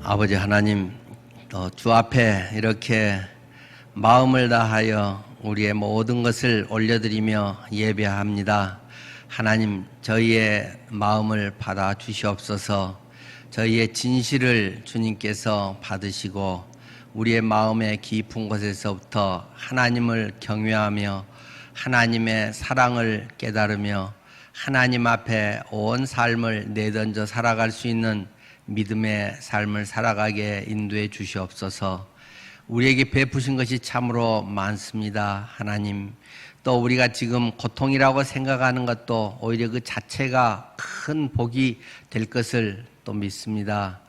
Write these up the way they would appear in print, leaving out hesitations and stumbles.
아버지 하나님, 주 앞에 이렇게 마음을 다하여 우리의 모든 것을 올려드리며 예배합니다. 하나님, 저희의 마음을 받아 주시옵소서. 저희의 진실을 주님께서 받으시고 우리의 마음의 깊은 곳에서부터 하나님을 경외하며 하나님의 사랑을 깨달으며 하나님 앞에 온 삶을 내던져 살아갈 수 있는 믿음의 삶을 살아가게 인도해 주시옵소서. 우리에게 베푸신 것이 참으로 많습니다. 하나님, 또 우리가 지금 고통이라고 생각하는 것도 오히려 그 자체가 큰 복이 될 것을 또 믿습니다.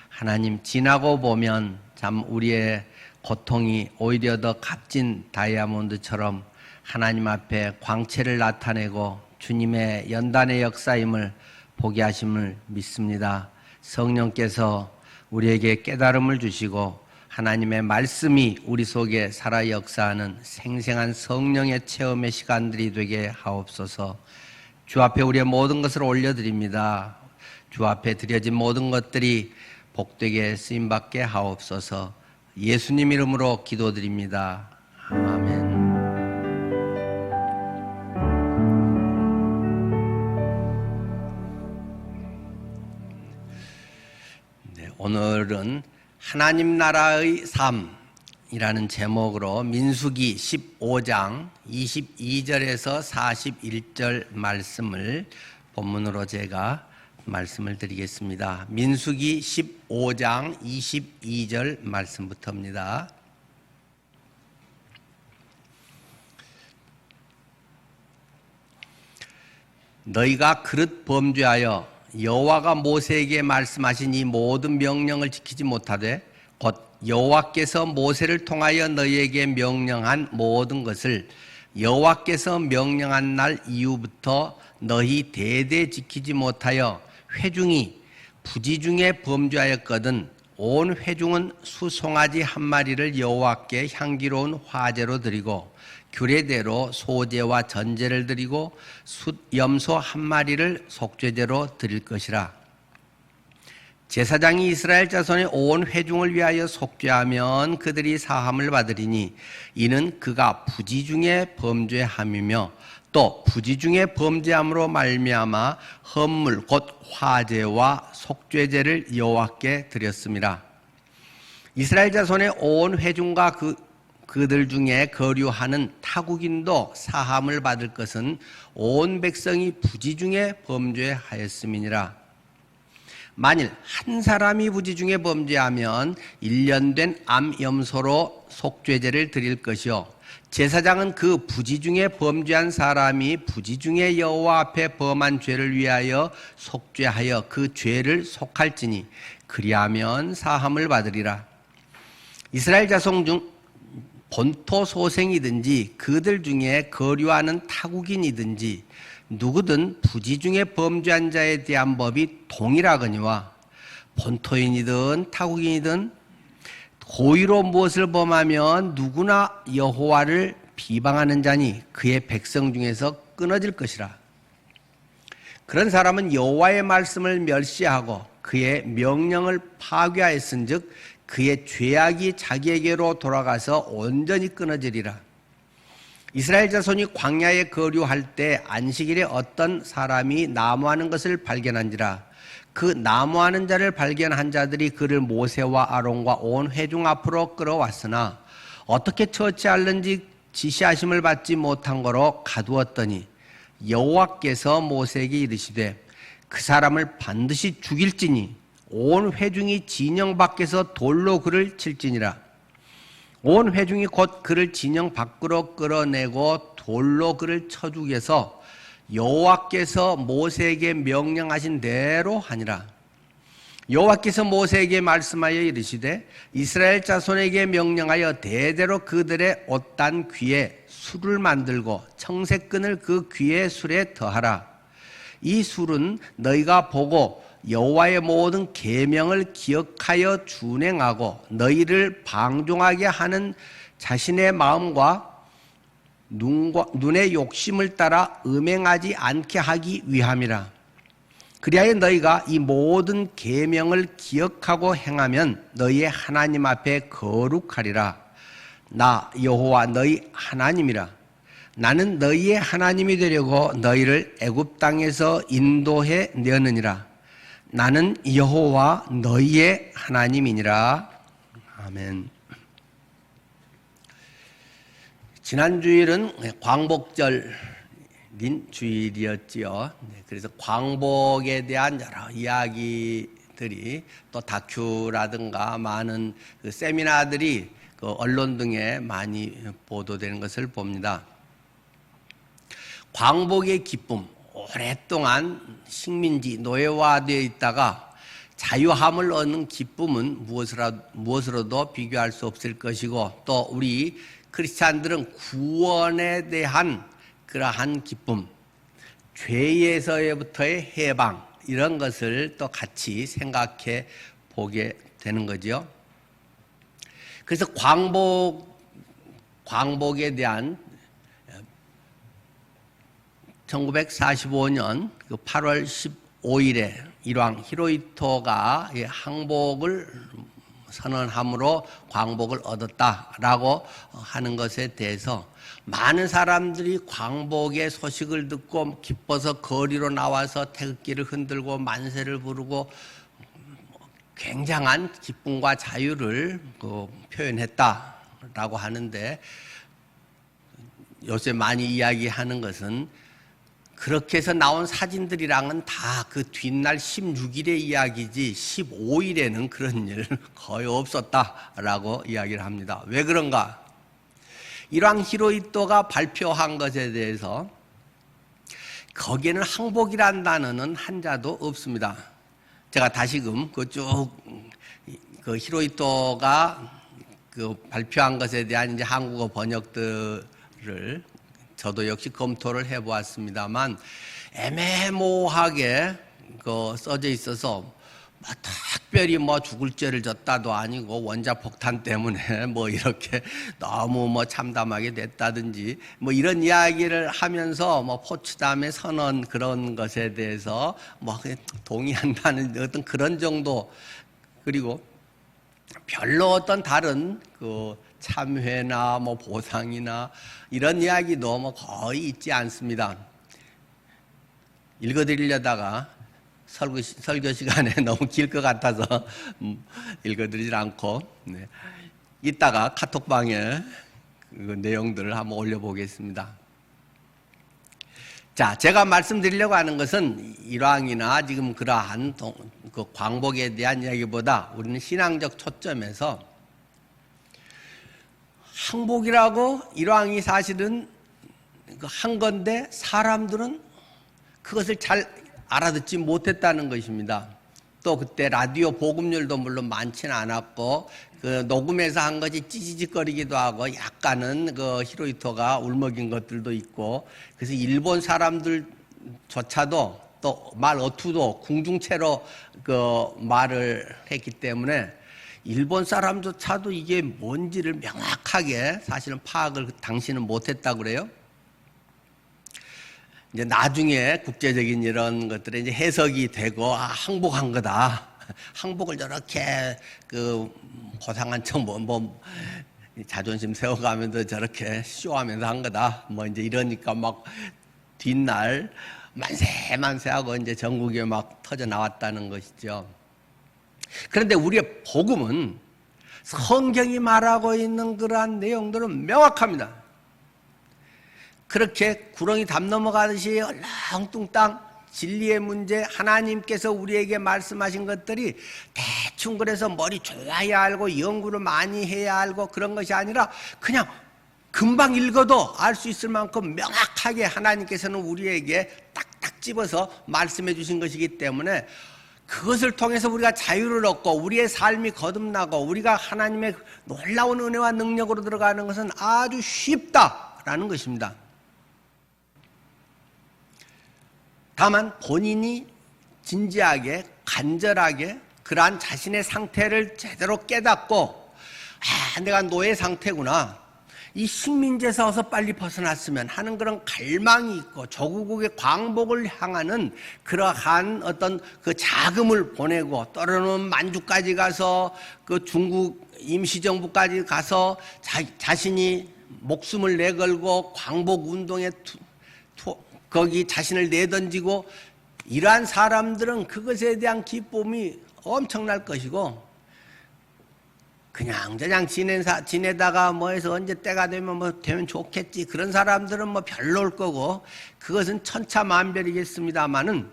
하나님, 지나고 보면 참 우리의 고통이 오히려 더 값진 다이아몬드처럼 하나님 앞에 광채를 나타내고 주님의 연단의 역사임을 보게 하심을 믿습니다. 성령께서 우리에게 깨달음을 주시고 하나님의 말씀이 우리 속에 살아 역사하는 생생한 성령의 체험의 시간들이 되게 하옵소서. 주 앞에 우리의 모든 것을 올려드립니다. 주 앞에 드려진 모든 것들이 복되게 쓰임받게 하옵소서. 예수님 이름으로 기도드립니다. 아멘. 오늘은 하나님 나라의 삶이라는 제목으로 민수기 15장 22절에서 41절 말씀을 본문으로 제가 말씀을 드리겠습니다. 민수기 15장 22절 말씀부터입니다. 너희가 그릇 범죄하여 여호와가 모세에게 말씀하신 이 모든 명령을 지키지 못하되 곧 여호와께서 모세를 통하여 너희에게 명령한 모든 것을 여호와께서 명령한 날 이후부터 너희 대대 지키지 못하여 회중이 부지 중에 범죄하였거든 온 회중은 수송아지 한 마리를 여호와께 향기로운 화제로 드리고 규례대로 소제와 전제를 드리고 숫염소 한 마리를 속죄제로 드릴 것이라. 제사장이 이스라엘 자손의 온 회중을 위하여 속죄하면 그들이 사함을 받으리니 이는 그가 부지 중에 범죄함이며 또 부지 중에 범죄함으로 말미암아 헌물 곧 화제와 속죄제를 여호와께 드렸습니다. 이스라엘 자손의 온 회중과 그들 중에 거류하는 타국인도 사함을 받을 것은 온 백성이 부지 중에 범죄하였음이니라. 만일 한 사람이 부지 중에 범죄하면 1년 된 암염소로 속죄제를 드릴 것이요 제사장은 그 부지 중에 범죄한 사람이 부지 중에 여호와 앞에 범한 죄를 위하여 속죄하여 그 죄를 속할지니 그리하면 사함을 받으리라. 이스라엘 자손 중 본토 소생이든지 그들 중에 거류하는 타국인이든지 누구든 부지 중에 범죄한 자에 대한 법이 동일하거니와 본토인이든 타국인이든 고의로 무엇을 범하면 누구나 여호와를 비방하는 자니 그의 백성 중에서 끊어질 것이라. 그런 사람은 여호와의 말씀을 멸시하고 그의 명령을 파괴하였은즉 그의 죄악이 자기에게로 돌아가서 온전히 끊어지리라. 이스라엘 자손이 광야에 거류할 때 안식일에 어떤 사람이 나무하는 것을 발견한지라. 그 나무하는 자를 발견한 자들이 그를 모세와 아론과 온 회중 앞으로 끌어왔으나 어떻게 처치할는지 지시하심을 받지 못한 거로 가두었더니 여호와께서 모세에게 이르시되 그 사람을 반드시 죽일지니 온 회중이 진영 밖에서 돌로 그를 칠지니라. 온 회중이 곧 그를 진영 밖으로 끌어내고 돌로 그를 쳐 죽여서 여호와께서 모세에게 명령하신 대로 하니라. 여호와께서 모세에게 말씀하여 이르시되 이스라엘 자손에게 명령하여 대대로 그들의 옷단 귀에 술을 만들고 청색끈을 그 귀의 술에 더하라. 이 술은 너희가 보고 여호와의 모든 계명을 기억하여 준행하고 너희를 방종하게 하는 자신의 마음과 눈의 욕심을 따라 음행하지 않게 하기 위함이라. 그리하여 너희가 이 모든 계명을 기억하고 행하면 너희의 하나님 앞에 거룩하리라. 나 여호와 너희 하나님이라. 나는 너희의 하나님이 되려고 너희를 애굽 땅에서 인도해 내었느니라. 나는 여호와 너희의 하나님이니라. 아멘. 지난 주일은 광복절인 주일이었지요. 그래서 광복에 대한 여러 이야기들이 또 다큐라든가 많은 그 세미나들이 그 언론 등에 많이 보도되는 것을 봅니다. 광복의 기쁨, 오랫동안 식민지 노예화되어 있다가 자유함을 얻는 기쁨은 무엇으로도 비교할 수 없을 것이고, 또 우리 크리스찬들은 구원에 대한 그러한 기쁨, 죄에서부터의 해방, 이런 것을 또 같이 생각해 보게 되는 거죠. 그래서 광복에 대한 1945년 8월 15일에 일왕 히로히토가 항복을 선언함으로 광복을 얻었다라고 하는 것에 대해서 많은 사람들이 광복의 소식을 듣고 기뻐서 거리로 나와서 태극기를 흔들고 만세를 부르고 굉장한 기쁨과 자유를 표현했다라고 하는데, 요새 많이 이야기하는 것은 그렇게 해서 나온 사진들이랑은 다 그 뒷날 16일의 이야기지 15일에는 그런 일 거의 없었다라고 이야기를 합니다. 왜 그런가? 일왕 히로히토가 발표한 것에 대해서 거기에는 항복이란 단어는 한자도 없습니다. 제가 다시금 그 히로히토가 그 발표한 것에 대한 이제 한국어 번역들을 저도 역시 검토를 해보았습니다만 애매모호하게 써져 있어서 특별히 죽을 죄를 졌다도 아니고 원자폭탄 때문에 이렇게 너무 참담하게 됐다든지 이런 이야기를 하면서 포츠담의 선언 그런 것에 대해서 동의한다는 어떤 그런 정도, 그리고 별로 어떤 다른 참회나 보상이나 이런 이야기도 거의 있지 않습니다. 읽어드리려다가 설교 시간에 너무 길 것 같아서 읽어드리지 않고, 이따가 카톡방에 그 내용들을 한번 올려보겠습니다. 자, 제가 말씀드리려고 하는 것은 일왕이나 지금 그러한 그 광복에 대한 이야기보다 우리는 신앙적 초점에서 항복이라고 일왕이 사실은 한 건데 사람들은 그것을 잘 알아듣지 못했다는 것입니다. 또 그때 라디오 복음률도 물론 많지는 않았고 그 녹음해서 한 것이 찌지직거리기도 하고 약간은 그 히로히토가 울먹인 것들도 있고, 그래서 일본 사람들조차도 또 말 어투도 궁중체로 그 말을 했기 때문에 일본 사람조차도 이게 뭔지를 명확하게 사실은 파악을 당시는 못했다고 그래요. 이제 나중에 국제적인 이런 것들에 이제 해석이 되고, 항복한 거다. 항복을 저렇게 그 고상한 척 자존심 세워가면서 저렇게 쇼하면서 한 거다. 이제 이러니까 뒷날 만세하고 이제 전국에 터져 나왔다는 것이죠. 그런데 우리의 복음은 성경이 말하고 있는 그러한 내용들은 명확합니다. 그렇게 구렁이 담 넘어가듯이 얼렁뚱땅 진리의 문제, 하나님께서 우리에게 말씀하신 것들이 대충 그래서 머리 좋아야 알고 연구를 많이 해야 알고 그런 것이 아니라 그냥 금방 읽어도 알 수 있을 만큼 명확하게 하나님께서는 우리에게 딱딱 집어서 말씀해 주신 것이기 때문에 그것을 통해서 우리가 자유를 얻고 우리의 삶이 거듭나고 우리가 하나님의 놀라운 은혜와 능력으로 들어가는 것은 아주 쉽다라는 것입니다. 다만 본인이 진지하게 간절하게 그러한 자신의 상태를 제대로 깨닫고 내가 노예 상태구나, 이 식민지에서 빨리 벗어났으면 하는 그런 갈망이 있고 조국의 광복을 향하는 그러한 어떤 그 자금을 보내고 때로는 만주까지 가서 그 중국 임시정부까지 가서 자신이 목숨을 내걸고 광복 운동에 거기 자신을 내던지고 이러한 사람들은 그것에 대한 기쁨이 엄청날 것이고 그냥 지내다가 뭐 해서 언제 때가 되면 뭐 되면 좋겠지 그런 사람들은 뭐 별로일 거고 그것은 천차만별이겠습니다마는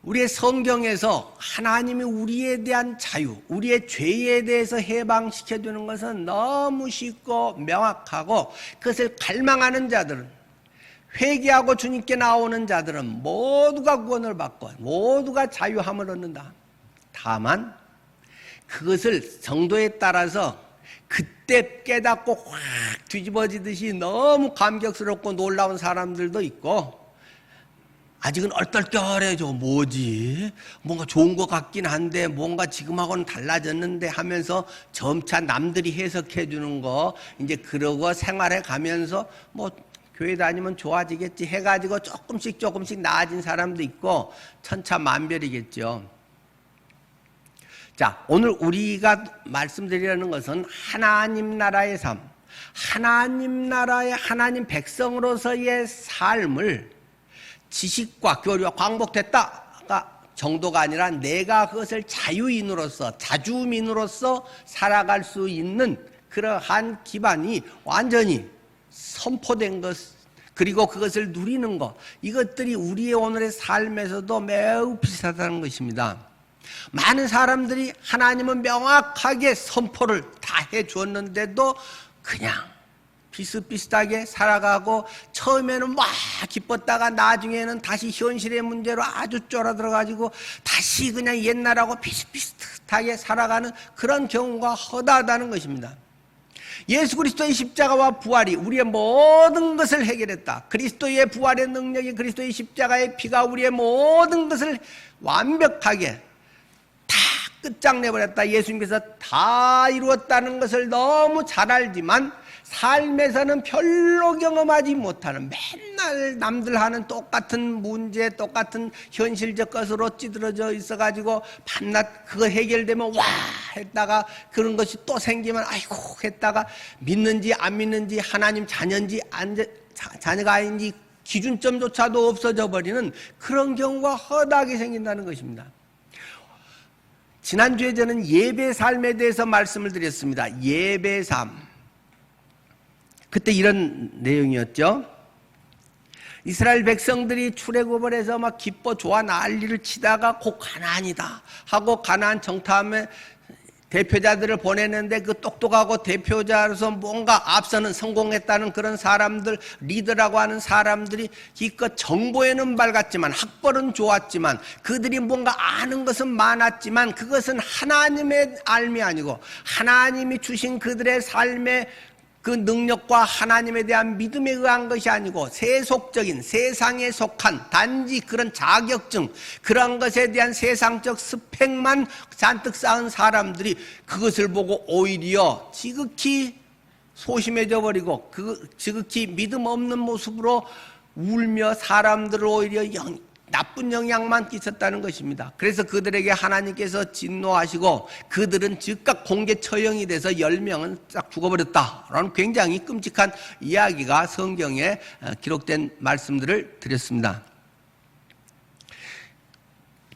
우리의 성경에서 하나님이 우리에 대한 자유, 우리의 죄에 대해서 해방시켜 주는 것은 너무 쉽고 명확하고 그것을 갈망하는 자들은 회개하고 주님께 나오는 자들은 모두가 구원을 받고 모두가 자유함을 얻는다. 다만 그것을 정도에 따라서 그때 깨닫고 확 뒤집어지듯이 너무 감격스럽고 놀라운 사람들도 있고 아직은 얼떨결해. 저거 뭐지? 뭔가 좋은 것 같긴 한데 뭔가 지금하고는 달라졌는데 하면서 점차 남들이 해석해 주는 거 이제 그러고 생활해 가면서 뭐 교회 다니면 좋아지겠지 해가지고 조금씩 나아진 사람도 있고 천차만별이겠죠. 자, 오늘 우리가 말씀드리려는 것은 하나님 나라의 삶, 하나님 나라의 하나님 백성으로서의 삶을 지식과 교류와 광복됐다가 정도가 아니라 내가 그것을 자유인으로서 자주민으로서 살아갈 수 있는 그러한 기반이 완전히 선포된 것 그리고 그것을 누리는 것 이것들이 우리의 오늘의 삶에서도 매우 비슷하다는 것입니다. 많은 사람들이 하나님은 명확하게 선포를 다 해주었는데도 그냥 비슷비슷하게 살아가고 처음에는 막 기뻤다가 나중에는 다시 현실의 문제로 아주 쫄아들어가지고 다시 그냥 옛날하고 비슷비슷하게 살아가는 그런 경우가 허다하다는 것입니다. 예수 그리스도의 십자가와 부활이 우리의 모든 것을 해결했다. 그리스도의 부활의 능력이 그리스도의 십자가의 피가 우리의 모든 것을 완벽하게 다 끝장내버렸다. 예수님께서 다 이루었다는 것을 너무 잘 알지만 삶에서는 별로 경험하지 못하는 맨날 남들 하는 똑같은 문제 똑같은 현실적 것으로 찌들어져 있어가지고 밤낮 그거 해결되면 와 했다가 그런 것이 또 생기면 아이고 했다가 믿는지 안 믿는지 하나님 자녀인지 자녀가 아닌지 기준점조차도 없어져 버리는 그런 경우가 허다하게 생긴다는 것입니다. 지난주에 저는 예배 삶에 대해서 말씀을 드렸습니다. 예배 삶. 그때 이런 내용이었죠. 이스라엘 백성들이 출애굽을 해서 막 기뻐 좋아 난리를 치다가 곧 가나안이다 하고 가나안 정탐에 대표자들을 보내는데 그 똑똑하고 대표자로서 뭔가 앞서는 성공했다는 그런 사람들 리더라고 하는 사람들이 기껏 정보에는 밝았지만 학벌은 좋았지만 그들이 뭔가 아는 것은 많았지만 그것은 하나님의 알미 아니고 하나님이 주신 그들의 삶의 그 능력과 하나님에 대한 믿음에 의한 것이 아니고 세속적인 세상에 속한 단지 그런 자격증 그런 것에 대한 세상적 스펙만 잔뜩 쌓은 사람들이 그것을 보고 오히려 지극히 소심해져 버리고 지극히 믿음 없는 모습으로 울며 사람들을 오히려 나쁜 영향만 끼쳤다는 것입니다. 그래서 그들에게 하나님께서 진노하시고 그들은 즉각 공개 처형이 돼서 10명은 싹 죽어버렸다라는 굉장히 끔찍한 이야기가 성경에 기록된 말씀들을 드렸습니다.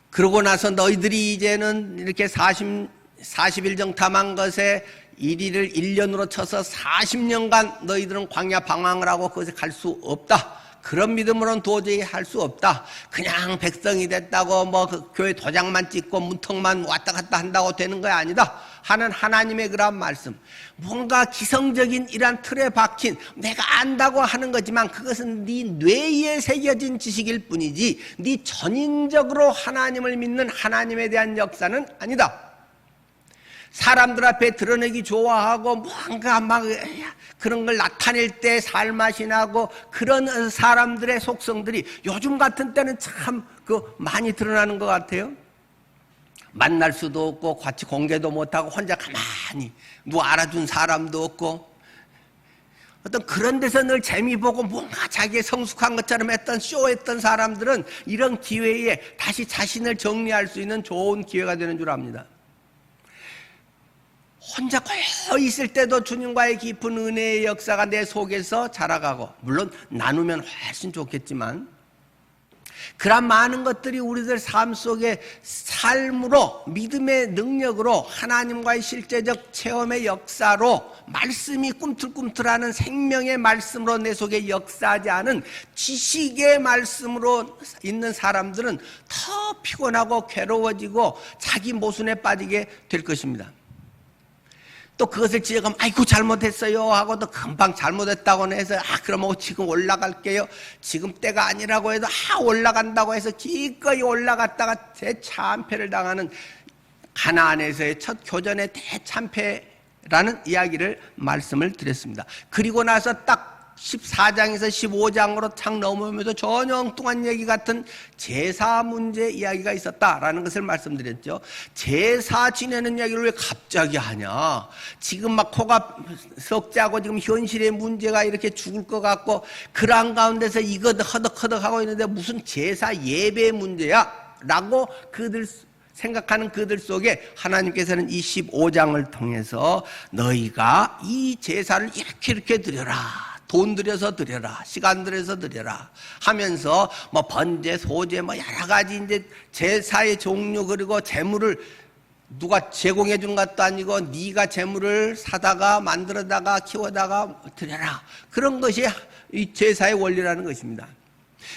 그러고 나서 너희들이 이제는 이렇게 40일 정탐한 것에 1일을 1년으로 쳐서 40년간 너희들은 광야 방황을 하고 그것에 갈 수 없다. 그런 믿음으로는 도저히 할 수 없다. 그냥 백성이 됐다고 그 교회 도장만 찍고 문턱만 왔다 갔다 한다고 되는 거 아니다 하는 하나님의 그런 말씀. 뭔가 기성적인 이러한 틀에 박힌 내가 안다고 하는 거지만 그것은 네 뇌에 새겨진 지식일 뿐이지 네 전인적으로 하나님을 믿는 하나님에 대한 역사는 아니다. 사람들 앞에 드러내기 좋아하고 뭔가 막 그런 걸 나타낼 때 살맛이 나고 그런 사람들의 속성들이 요즘 같은 때는 참 많이 드러나는 것 같아요. 만날 수도 없고 같이 공개도 못하고 혼자 가만히 누구 알아준 사람도 없고 어떤 그런 데서 늘 재미 보고 뭔가 자기의 성숙한 것처럼 했던 쇼했던 사람들은 이런 기회에 다시 자신을 정리할 수 있는 좋은 기회가 되는 줄 압니다. 혼자 고여 있을 때도 주님과의 깊은 은혜의 역사가 내 속에서 자라가고, 물론 나누면 훨씬 좋겠지만 그런 많은 것들이 우리들 삶 속에 삶으로, 믿음의 능력으로, 하나님과의 실제적 체험의 역사로, 말씀이 꿈틀꿈틀하는 생명의 말씀으로 내 속에 역사하지 않은 지식의 말씀으로 있는 사람들은 더 피곤하고 괴로워지고 자기 모순에 빠지게 될 것입니다. 또 그것을 지적하면 아이고 잘못했어요 하고 또 금방 잘못했다고 해서 그럼 지금 올라갈게요. 지금 때가 아니라고 해도 올라간다고 해서 기꺼이 올라갔다가 대참패를 당하는 가나안에서의 첫 교전의 대참패라는 이야기를 말씀을 드렸습니다. 그리고 나서 딱 14장에서 15장으로 착 넘으면서 전혀 엉뚱한 얘기 같은 제사 문제 이야기가 있었다라는 것을 말씀드렸죠. 제사 지내는 이야기를 왜 갑자기 하냐. 지금 막 코가 석자고 지금 현실의 문제가 이렇게 죽을 것 같고 그러한 가운데서 이거 허덕허덕 하고 있는데 무슨 제사 예배 문제야? 라고 생각하는 그들 속에 하나님께서는 이 15장을 통해서 너희가 이 제사를 이렇게 드려라. 돈 들여서 드려라, 시간 들여서 드려라 하면서 뭐 번제, 소제 뭐 여러 가지 이제 제사의 종류 그리고 재물을 누가 제공해 주는 것도 아니고 네가 재물을 사다가 만들어다가 키워다가 드려라. 그런 것이 이 제사의 원리라는 것입니다.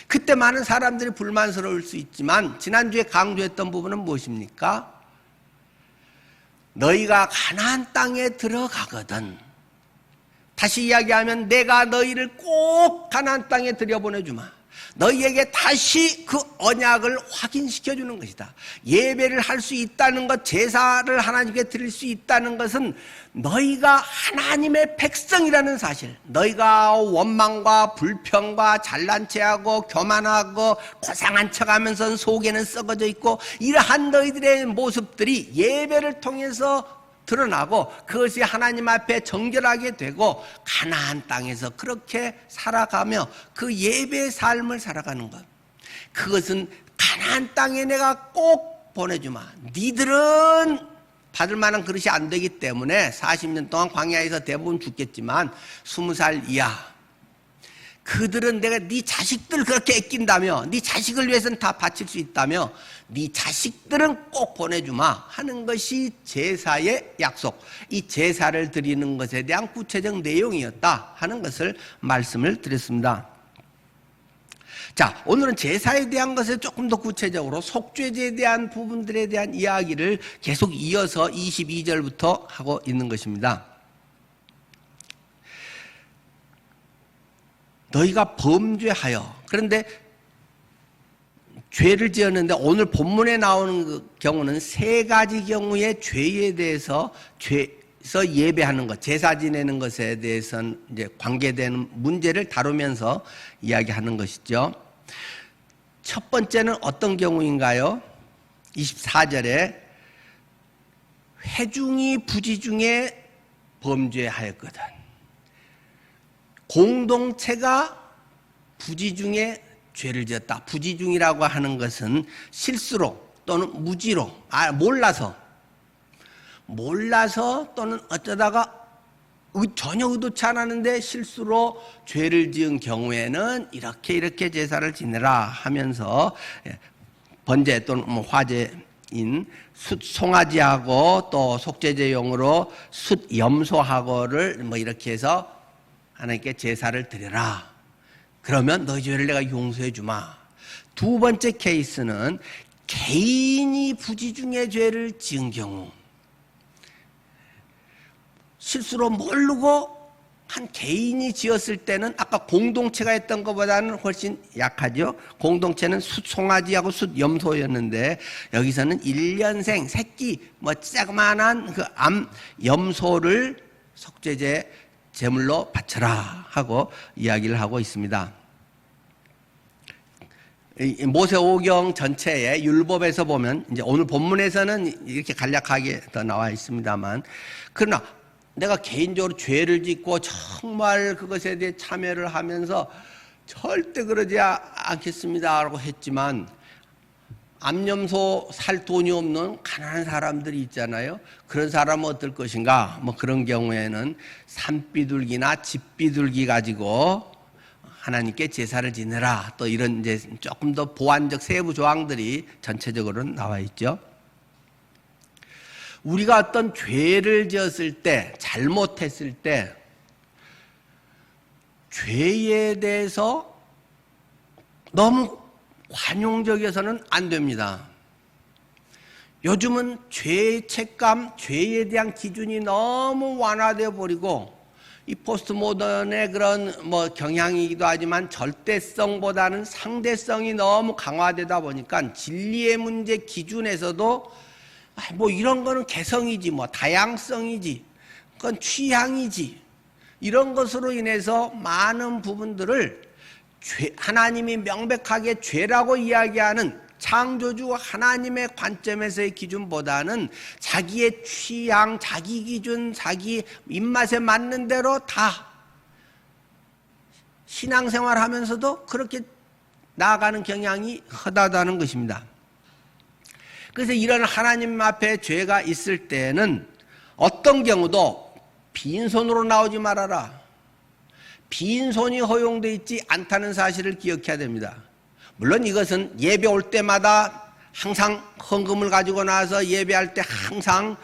그때 많은 사람들이 불만스러울 수 있지만 지난주에 강조했던 부분은 무엇입니까? 너희가 가나안 땅에 들어가거든, 다시 이야기하면 내가 너희를 꼭 가나안 땅에 들여보내주마. 너희에게 다시 그 언약을 확인시켜 주는 것이다. 예배를 할 수 있다는 것, 제사를 하나님께 드릴 수 있다는 것은 너희가 하나님의 백성이라는 사실, 너희가 원망과 불평과 잘난 체하고 교만하고 고상한 척하면서 속에는 썩어져 있고 이러한 너희들의 모습들이 예배를 통해서 드러나고 그것이 하나님 앞에 정결하게 되고 가나안 땅에서 그렇게 살아가며 그 예배의 삶을 살아가는 것, 그것은 가나안 땅에 내가 꼭 보내주마. 니들은 받을 만한 그릇이 안 되기 때문에 40년 동안 광야에서 대부분 죽겠지만 20살 이하 그들은 내가 네 자식들 그렇게 아낀다며, 네 자식을 위해서는 다 바칠 수 있다며 네 자식들은 꼭 보내주마 하는 것이 제사의 약속, 이 제사를 드리는 것에 대한 구체적 내용이었다 하는 것을 말씀을 드렸습니다. 자, 오늘은 제사에 대한 것에 조금 더 구체적으로 속죄제에 대한 부분들에 대한 이야기를 계속 이어서 22절부터 하고 있는 것입니다. 너희가 범죄하여, 그런데 죄를 지었는데 오늘 본문에 나오는 그 경우는 세 가지 경우의 죄에 대해서 예배하는 것, 제사 지내는 것에 대해서는 이제 관계되는 문제를 다루면서 이야기하는 것이죠. 첫 번째는 어떤 경우인가요? 24절에 회중이 부지중에 범죄하였거든. 공동체가 부지중에 죄를 지었다. 부지중이라고 하는 것은 실수로 또는 무지로, 몰라서 또는 어쩌다가 전혀 의도치 않았는데 실수로 죄를 지은 경우에는 이렇게 제사를 지내라 하면서 번제 또는 화제인 숫 송아지하고 또 속죄제용으로 숫 염소하고를 이렇게 해서 하나님께 제사를 드려라. 그러면 너희 죄를 내가 용서해 주마. 두 번째 케이스는 개인이 부지중에 죄를 지은 경우, 실수로 모르고 한 개인이 지었을 때는 아까 공동체가 했던 것보다는 훨씬 약하죠. 공동체는 숫 송아지하고 숫 염소였는데 여기서는 1년생 새끼 조그만한 그 암 염소를 속죄제 제물로 바쳐라 하고 이야기를 하고 있습니다. 이 모세오경 전체의 율법에서 보면 이제 오늘 본문에서는 이렇게 간략하게 더 나와 있습니다만, 그러나 내가 개인적으로 죄를 짓고 정말 그것에 대해 참여를 하면서 절대 그러지 않겠습니다라고 했지만, 암염소 살 돈이 없는 가난한 사람들이 있잖아요. 그런 사람은 어떨 것인가? 뭐 그런 경우에는 산비둘기나 집비둘기 가지고 하나님께 제사를 지내라. 또 이런 이제 조금 더 보완적 세부 조항들이 전체적으로는 나와 있죠. 우리가 어떤 죄를 지었을 때, 잘못했을 때, 죄에 대해서 너무 관용적이어서는 안 됩니다. 요즘은 죄의 책감, 죄에 대한 기준이 너무 완화되어 버리고, 이 포스트 모던의 그런 뭐 경향이기도 하지만 절대성보다는 상대성이 너무 강화되다 보니까 진리의 문제 기준에서도 뭐 이런 거는 개성이지, 뭐 다양성이지, 그건 취향이지, 이런 것으로 인해서 많은 부분들을 하나님이 명백하게 죄라고 이야기하는 창조주 하나님의 관점에서의 기준보다는 자기의 취향, 자기 기준, 자기 입맛에 맞는 대로 다 신앙생활 하면서도 그렇게 나아가는 경향이 허다하다는 것입니다. 그래서 이런 하나님 앞에 죄가 있을 때는 어떤 경우도 빈손으로 나오지 말아라. 빈손이 허용되어 있지 않다는 사실을 기억해야 됩니다. 물론 이것은 예배 올 때마다 항상 헌금을 가지고 나와서 예배할 때 항상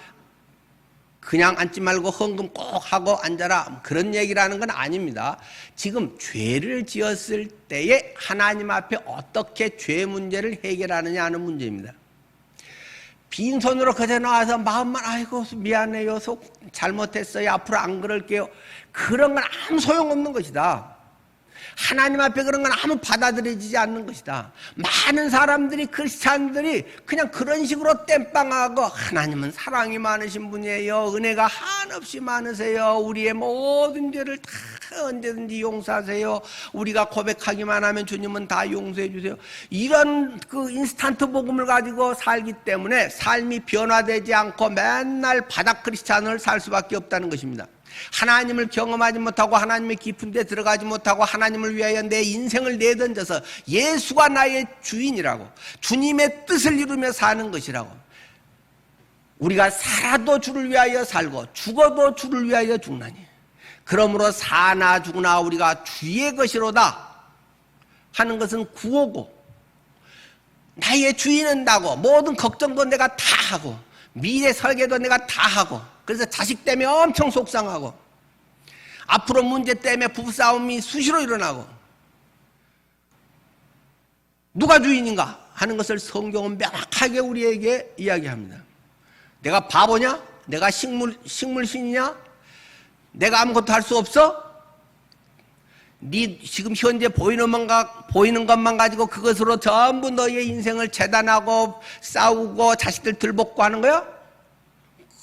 그냥 앉지 말고 헌금 꼭 하고 앉아라, 그런 얘기라는 건 아닙니다. 지금 죄를 지었을 때에 하나님 앞에 어떻게 죄 문제를 해결하느냐 하는 문제입니다. 빈손으로 그저 나와서 마음만 아이고 미안해요, 속 잘못했어요, 앞으로 안 그럴게요, 그런 건 아무 소용없는 것이다. 하나님 앞에 그런 건 아무 받아들여지지 않는 것이다. 많은 사람들이, 크리스찬들이 그냥 그런 식으로 땜빵하고, 하나님은 사랑이 많으신 분이에요, 은혜가 한없이 많으세요, 우리의 모든 죄를 다 언제든지 용서하세요, 우리가 고백하기만 하면 주님은 다 용서해 주세요, 이런 그 인스턴트 복음을 가지고 살기 때문에 삶이 변화되지 않고 맨날 바닥 크리스찬을 살 수밖에 없다는 것입니다. 하나님을 경험하지 못하고 하나님의 깊은 데 들어가지 못하고 하나님을 위하여 내 인생을 내던져서 예수가 나의 주인이라고, 주님의 뜻을 이루며 사는 것이라고, 우리가 살아도 주를 위하여 살고 죽어도 주를 위하여 죽나니 그러므로 사나 죽으나 우리가 주의 것이로다 하는 것은 구호고, 나의 주인은 나고 모든 걱정도 내가 다 하고 미래 설계도 내가 다 하고, 그래서 자식 때문에 엄청 속상하고 앞으로 문제 때문에 부부싸움이 수시로 일어나고, 누가 주인인가 하는 것을 성경은 명확하게 우리에게 이야기합니다. 내가 바보냐? 내가 식물신이냐? 내가 아무것도 할 수 없어? 네 지금 현재 보이는 것만 가지고 그것으로 전부 너의 인생을 재단하고 싸우고 자식들 들볶고 하는 거야?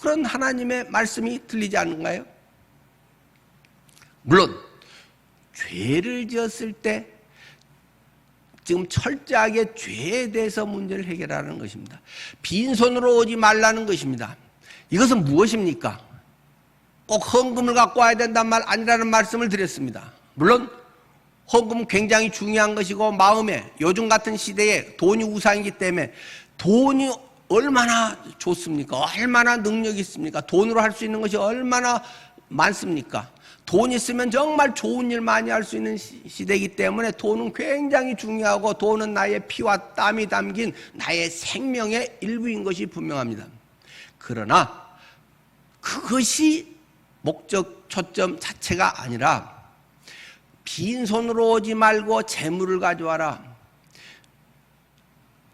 그런 하나님의 말씀이 들리지 않는가요? 물론 죄를 지었을 때 지금 철저하게 죄에 대해서 문제를 해결하는 것입니다. 빈손으로 오지 말라는 것입니다. 이것은 무엇입니까? 꼭 헌금을 갖고 와야 된단 말 아니라는 말씀을 드렸습니다. 물론 헌금은 굉장히 중요한 것이고, 마음에 요즘 같은 시대에 돈이 우상이기 때문에, 돈이 얼마나 좋습니까? 얼마나 능력이 있습니까? 돈으로 할 수 있는 것이 얼마나 많습니까? 돈 있으면 정말 좋은 일 많이 할 수 있는 시대이기 때문에 돈은 굉장히 중요하고, 돈은 나의 피와 땀이 담긴 나의 생명의 일부인 것이 분명합니다. 그러나 그것이 목적, 초점 자체가 아니라, 빈손으로 오지 말고 재물을 가져와라,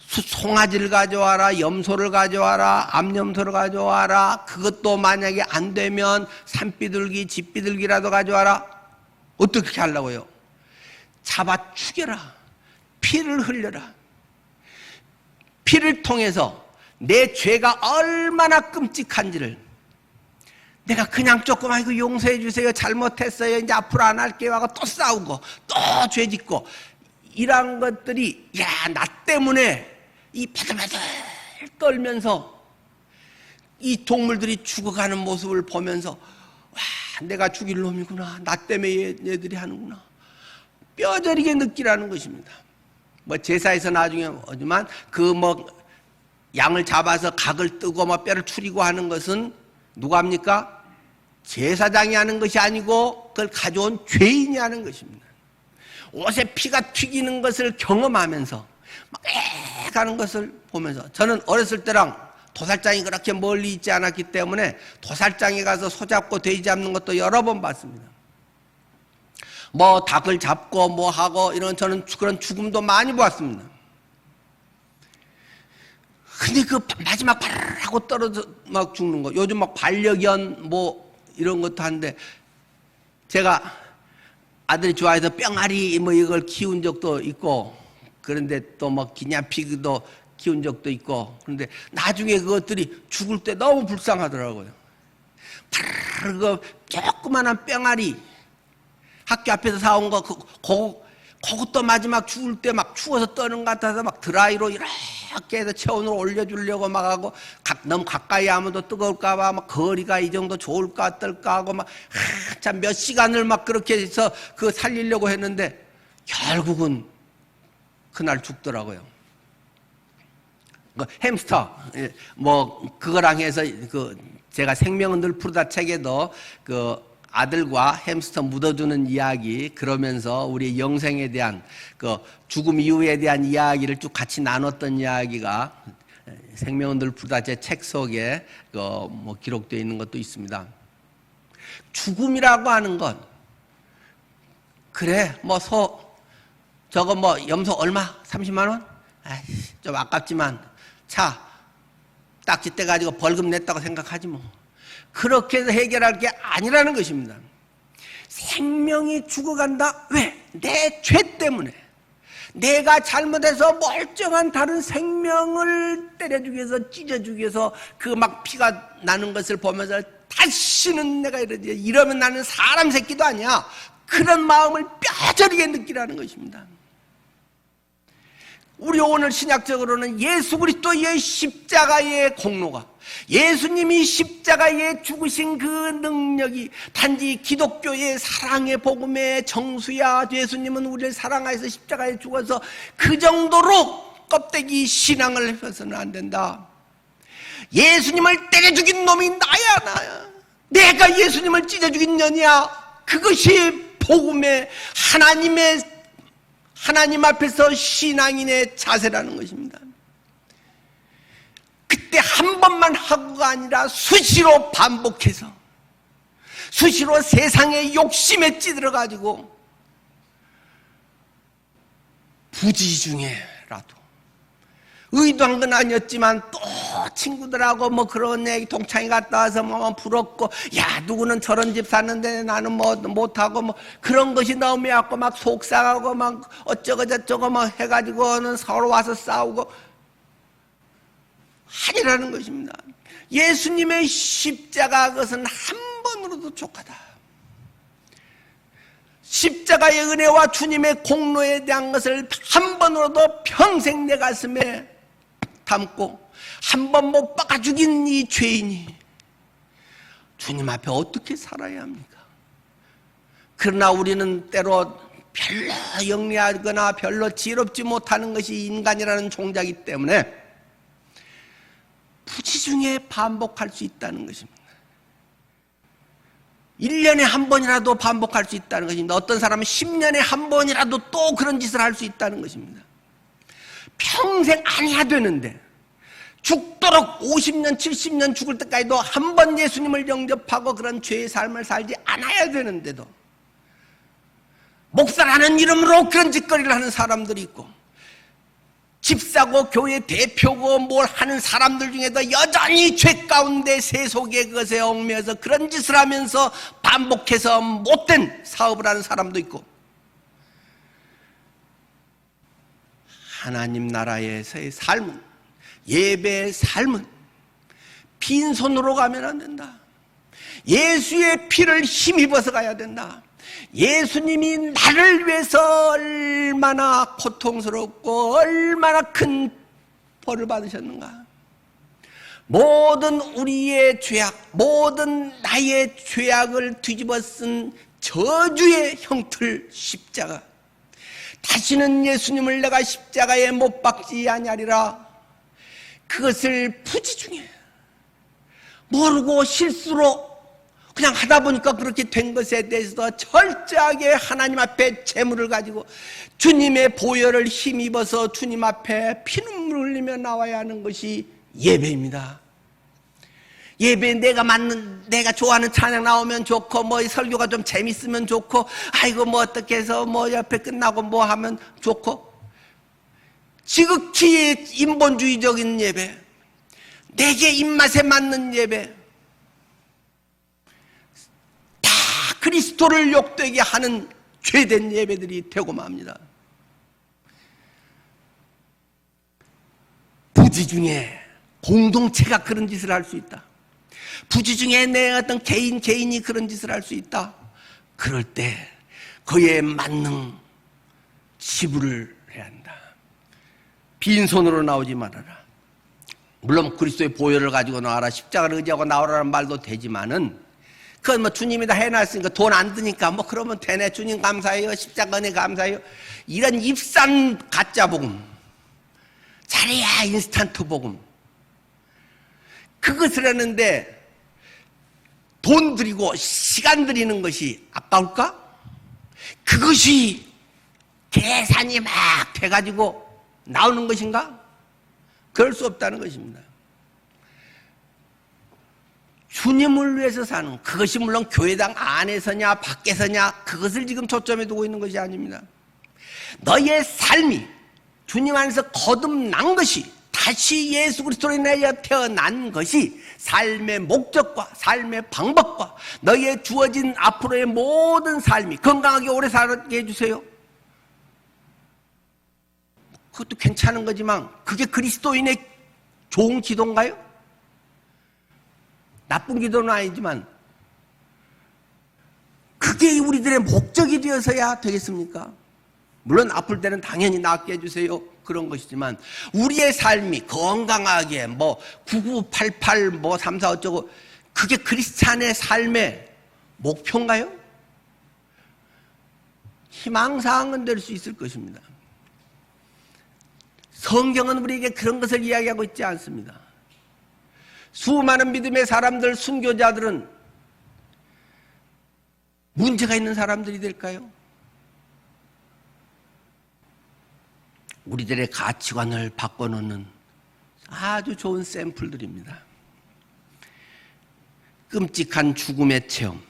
송아지를 가져와라, 염소를 가져와라, 암염소를 가져와라, 그것도 만약에 안 되면 산비둘기, 집비둘기라도 가져와라. 어떻게 하려고요? 잡아 죽여라, 피를 흘려라. 피를 통해서 내 죄가 얼마나 끔찍한지를, 내가 그냥 조금 아이고 용서해 주세요, 잘못했어요, 이제 앞으로 안 할게요 하고 또 싸우고 또 죄짓고, 이러한 것들이 나 때문에 이 바들바들 떨면서 이 동물들이 죽어가는 모습을 보면서 내가 죽일 놈이구나, 나 때문에 얘들이 하는구나, 뼈저리게 느끼라는 것입니다. 제사에서 나중에 오지만 양을 잡아서 각을 뜨고 뼈를 추리고 하는 것은 누가 합니까? 제사장이 하는 것이 아니고 그걸 가져온 죄인이 하는 것입니다. 옷에 피가 튀기는 것을 경험하면서 막 가는 것을 보면서, 저는 어렸을 때랑 도살장이 그렇게 멀리 있지 않았기 때문에 도살장에 가서 소 잡고 돼지 잡는 것도 여러 번 봤습니다. 닭을 잡고 하고 이런, 저는 그런 죽음도 많이 보았습니다. 근데 마지막 바르르 하고 떨어져 막 죽는 거, 요즘 반려견 이런 것도 하는데, 제가 아들이 좋아해서 뿅아리 이걸 키운 적도 있고, 그런데 또 기냐피그도 키운 적도 있고, 그런데 나중에 그것들이 죽을 때 너무 불쌍하더라고요. 바르르 조그만한 뿅아리 학교 앞에서 사온 거, 그것도 마지막 죽을 때 추워서 떠는 것 같아서 드라이로 이렇게 해서 체온으로 올려주려고 하고, 너무 가까이 하면 또 뜨거울까봐 거리가 이 정도 좋을까 어떨까 하고 참 몇 시간을 그렇게 해서 살리려고 했는데, 결국은 그날 죽더라고요. 햄스터, 그거랑 해서 제가 생명은 늘 푸르다 책에도 아들과 햄스터 묻어주는 이야기, 그러면서 우리 영생에 대한 죽음 이후에 대한 이야기를 쭉 같이 나눴던 이야기가 생명은 늘 푸르다 제 책 속에 기록되어 있는 것도 있습니다. 죽음이라고 하는 건, 그래 저거 염소 얼마? 30만 원? 좀 아깝지만 차 딱지 떼가지고 벌금 냈다고 생각하지 그렇게 해서 해결할 게 아니라는 것입니다. 생명이 죽어간다. 왜? 내 죄 때문에. 내가 잘못해서 멀쩡한 다른 생명을 때려주기 위해서, 찢어주기 위해서 피가 나는 것을 보면서 다시는 내가 이러면 나는 사람 새끼도 아니야, 그런 마음을 뼈저리게 느끼라는 것입니다. 우리 오늘 신약적으로는 예수 그리스도의 십자가의 공로가, 예수님이 십자가에 죽으신 그 능력이 단지 기독교의 사랑의 복음의 정수야. 예수님은 우리를 사랑하여서 십자가에 죽어서 그 정도로 껍데기 신앙을 해서는 안 된다. 예수님을 때려 죽인 놈이 나야. 내가 예수님을 찢어 죽인 년이야. 그것이 복음의 하나님 앞에서 신앙인의 자세라는 것입니다. 그때 한 번만 하고가 아니라 수시로 반복해서, 수시로 세상의 욕심에 찌들어가지고 부지 중에라도, 의도한 건 아니었지만 또 친구들하고 그런 얘기, 동창회 갔다 와서 부럽고, 야 누구는 저런 집 샀는데 나는 못하고 그런 것이 너무 해갖고 속상하고 어쩌고 저쩌고 해가지고는 서로 와서 싸우고 하리라는 것입니다. 예수님의 십자가, 그것은 한 번으로도 족하다. 십자가의 은혜와 주님의 공로에 대한 것을 한 번으로도 평생 내 가슴에 담고 한 번 못 박아 죽인 이 죄인이 주님 앞에 어떻게 살아야 합니까? 그러나 우리는 때로 별로 영리하거나 별로 지혜롭지 못하는 것이 인간이라는 종자이기 때문에 부지중에 반복할 수 있다는 것입니다. 1년에 한 번이라도 반복할 수 있다는 것입니다. 어떤 사람은 10년에 한 번이라도 또 그런 짓을 할 수 있다는 것입니다. 평생 안 해야 되는데, 죽도록 50년, 70년 죽을 때까지도 한 번 예수님을 영접하고 그런 죄의 삶을 살지 않아야 되는데도 목사라는 이름으로 그런 짓거리를 하는 사람들이 있고, 집사고 교회 대표고 뭘 하는 사람들 중에도 여전히 죄 가운데 세속의 것에 얽매여서 그런 짓을 하면서 반복해서 못된 사업을 하는 사람도 있고, 하나님 나라에서의 삶은, 예배의 삶은 빈손으로 가면 안 된다. 예수의 피를 힘입어서 가야 된다. 예수님이 나를 위해서 얼마나 고통스럽고 얼마나 큰 벌을 받으셨는가. 모든 우리의 죄악, 모든 나의 죄악을 뒤집어 쓴 저주의 형틀 십자가. 다시는 예수님을 내가 십자가에 못 박지 아니하리라. 그것을 부지중에 모르고 실수로 그냥 하다 보니까 그렇게 된 것에 대해서 철저하게 하나님 앞에 재물을 가지고 주님의 보혈을 힘입어서 주님 앞에 피눈물 흘리며 나와야 하는 것이 예배입니다. 예배 내가 좋아하는 찬양 나오면 좋고, 뭐 설교가 좀 재밌으면 좋고, 아이고 뭐 어떻게 해서 뭐 옆에 끝나고 뭐 하면 좋고, 지극히 인본주의적인 예배, 내게 입맛에 맞는 예배, 다 그리스도를 욕되게 하는 죄된 예배들이 되고 맙니다. 부지 중에 공동체가 그런 짓을 할 수 있다. 부지 중에 내 어떤 개인이 그런 짓을 할 수 있다. 그럴 때 그에 맞는 지불을 해야 한다. 빈손으로 나오지 말아라. 물론 그리스도의 보혈을 가지고 나와라, 십자가를 의지하고 나오라는 말도 되지만은, 그건 뭐 주님이 다 해놨으니까 돈 안 드니까 뭐 그러면 되네, 주님 감사해요, 십자가 은혜 감사해요, 이런 입산 가짜 복음, 잘해야 인스턴트 복음, 그것을 하는데 돈 들이고 시간 들이는 것이 아까울까? 그것이 계산이 막 돼가지고 나오는 것인가? 그럴 수 없다는 것입니다. 주님을 위해서 사는, 그것이 물론 교회당 안에서냐 밖에서냐 그것을 지금 초점에 두고 있는 것이 아닙니다. 너의 삶이 주님 안에서 거듭난 것이, 다시 예수 그리스도로 인하여 태어난 것이 삶의 목적과 삶의 방법과 너의 주어진 앞으로의 모든 삶이 건강하게 오래 살게 해주세요. 그것도 괜찮은 거지만 그게 그리스도인의 좋은 기도인가요? 나쁜 기도는 아니지만 그게 우리들의 목적이 되어서야 되겠습니까? 물론 아플 때는 당연히 낫게 해주세요, 그런 것이지만 우리의 삶이 건강하게 뭐 9988 뭐 34 어쩌고, 그게 크리스찬의 삶의 목표인가요? 희망사항은 될 수 있을 것입니다. 성경은 우리에게 그런 것을 이야기하고 있지 않습니다. 수많은 믿음의 사람들, 순교자들은 문제가 있는 사람들이 될까요? 우리들의 가치관을 바꿔놓는 아주 좋은 샘플들입니다. 끔찍한 죽음의 체험,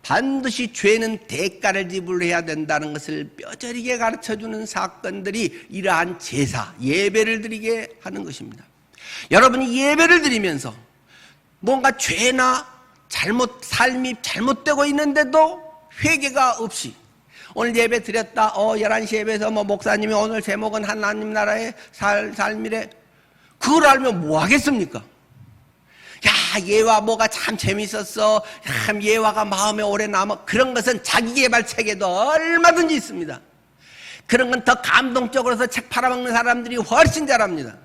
반드시 죄는 대가를 지불해야 된다는 것을 뼈저리게 가르쳐주는 사건들이 이러한 제사, 예배를 드리게 하는 것입니다. 여러분이 예배를 드리면서 뭔가 죄나 삶이 잘못되고 있는데도 회개가 없이, 오늘 예배 드렸다, 11시 예배에서 뭐 목사님이 오늘 제목은 하나님 나라의 삶이래, 그걸 알면 뭐 하겠습니까? 야, 예화 뭐가 참 재밌었어, 참 예화가 마음에 오래 남아, 그런 것은 자기개발 책에도 얼마든지 있습니다. 그런 건 더 감동적으로서 책 팔아먹는 사람들이 훨씬 잘합니다.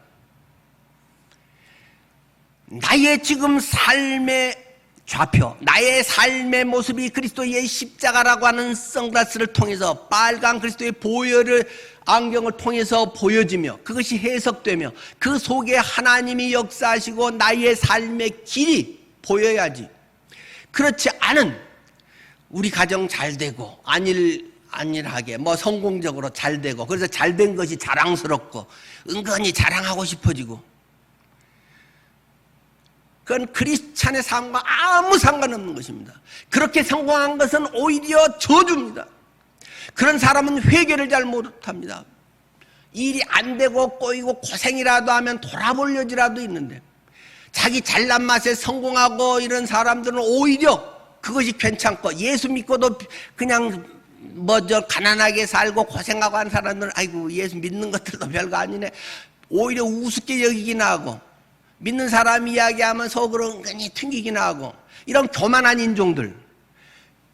나의 지금 삶의 좌표, 나의 삶의 모습이 그리스도의 십자가라고 하는 선글라스를 통해서, 빨간 그리스도의 보혈을 안경을 통해서 보여지며 그것이 해석되며 그 속에 하나님이 역사하시고 나의 삶의 길이 보여야지. 그렇지 않은, 우리 가정 잘 되고 안일하게 뭐 성공적으로 잘 되고, 그래서 잘 된 것이 자랑스럽고 은근히 자랑하고 싶어지고, 그건 크리스찬의 삶과 아무 상관없는 것입니다. 그렇게 성공한 것은 오히려 저주입니다. 그런 사람은 회개를 잘 못합니다. 일이 안 되고 꼬이고 고생이라도 하면 돌아볼 여지라도 있는데, 자기 잘난 맛에 성공하고 이런 사람들은 오히려 그것이 괜찮고, 예수 믿고도 그냥 가난하게 살고 고생하고 하는 사람들은 아이고 예수 믿는 것들도 별거 아니네, 오히려 우습게 여기긴 하고, 믿는 사람 이야기하면 속으로 은근히 튕기긴 하고, 이런 교만한 인종들,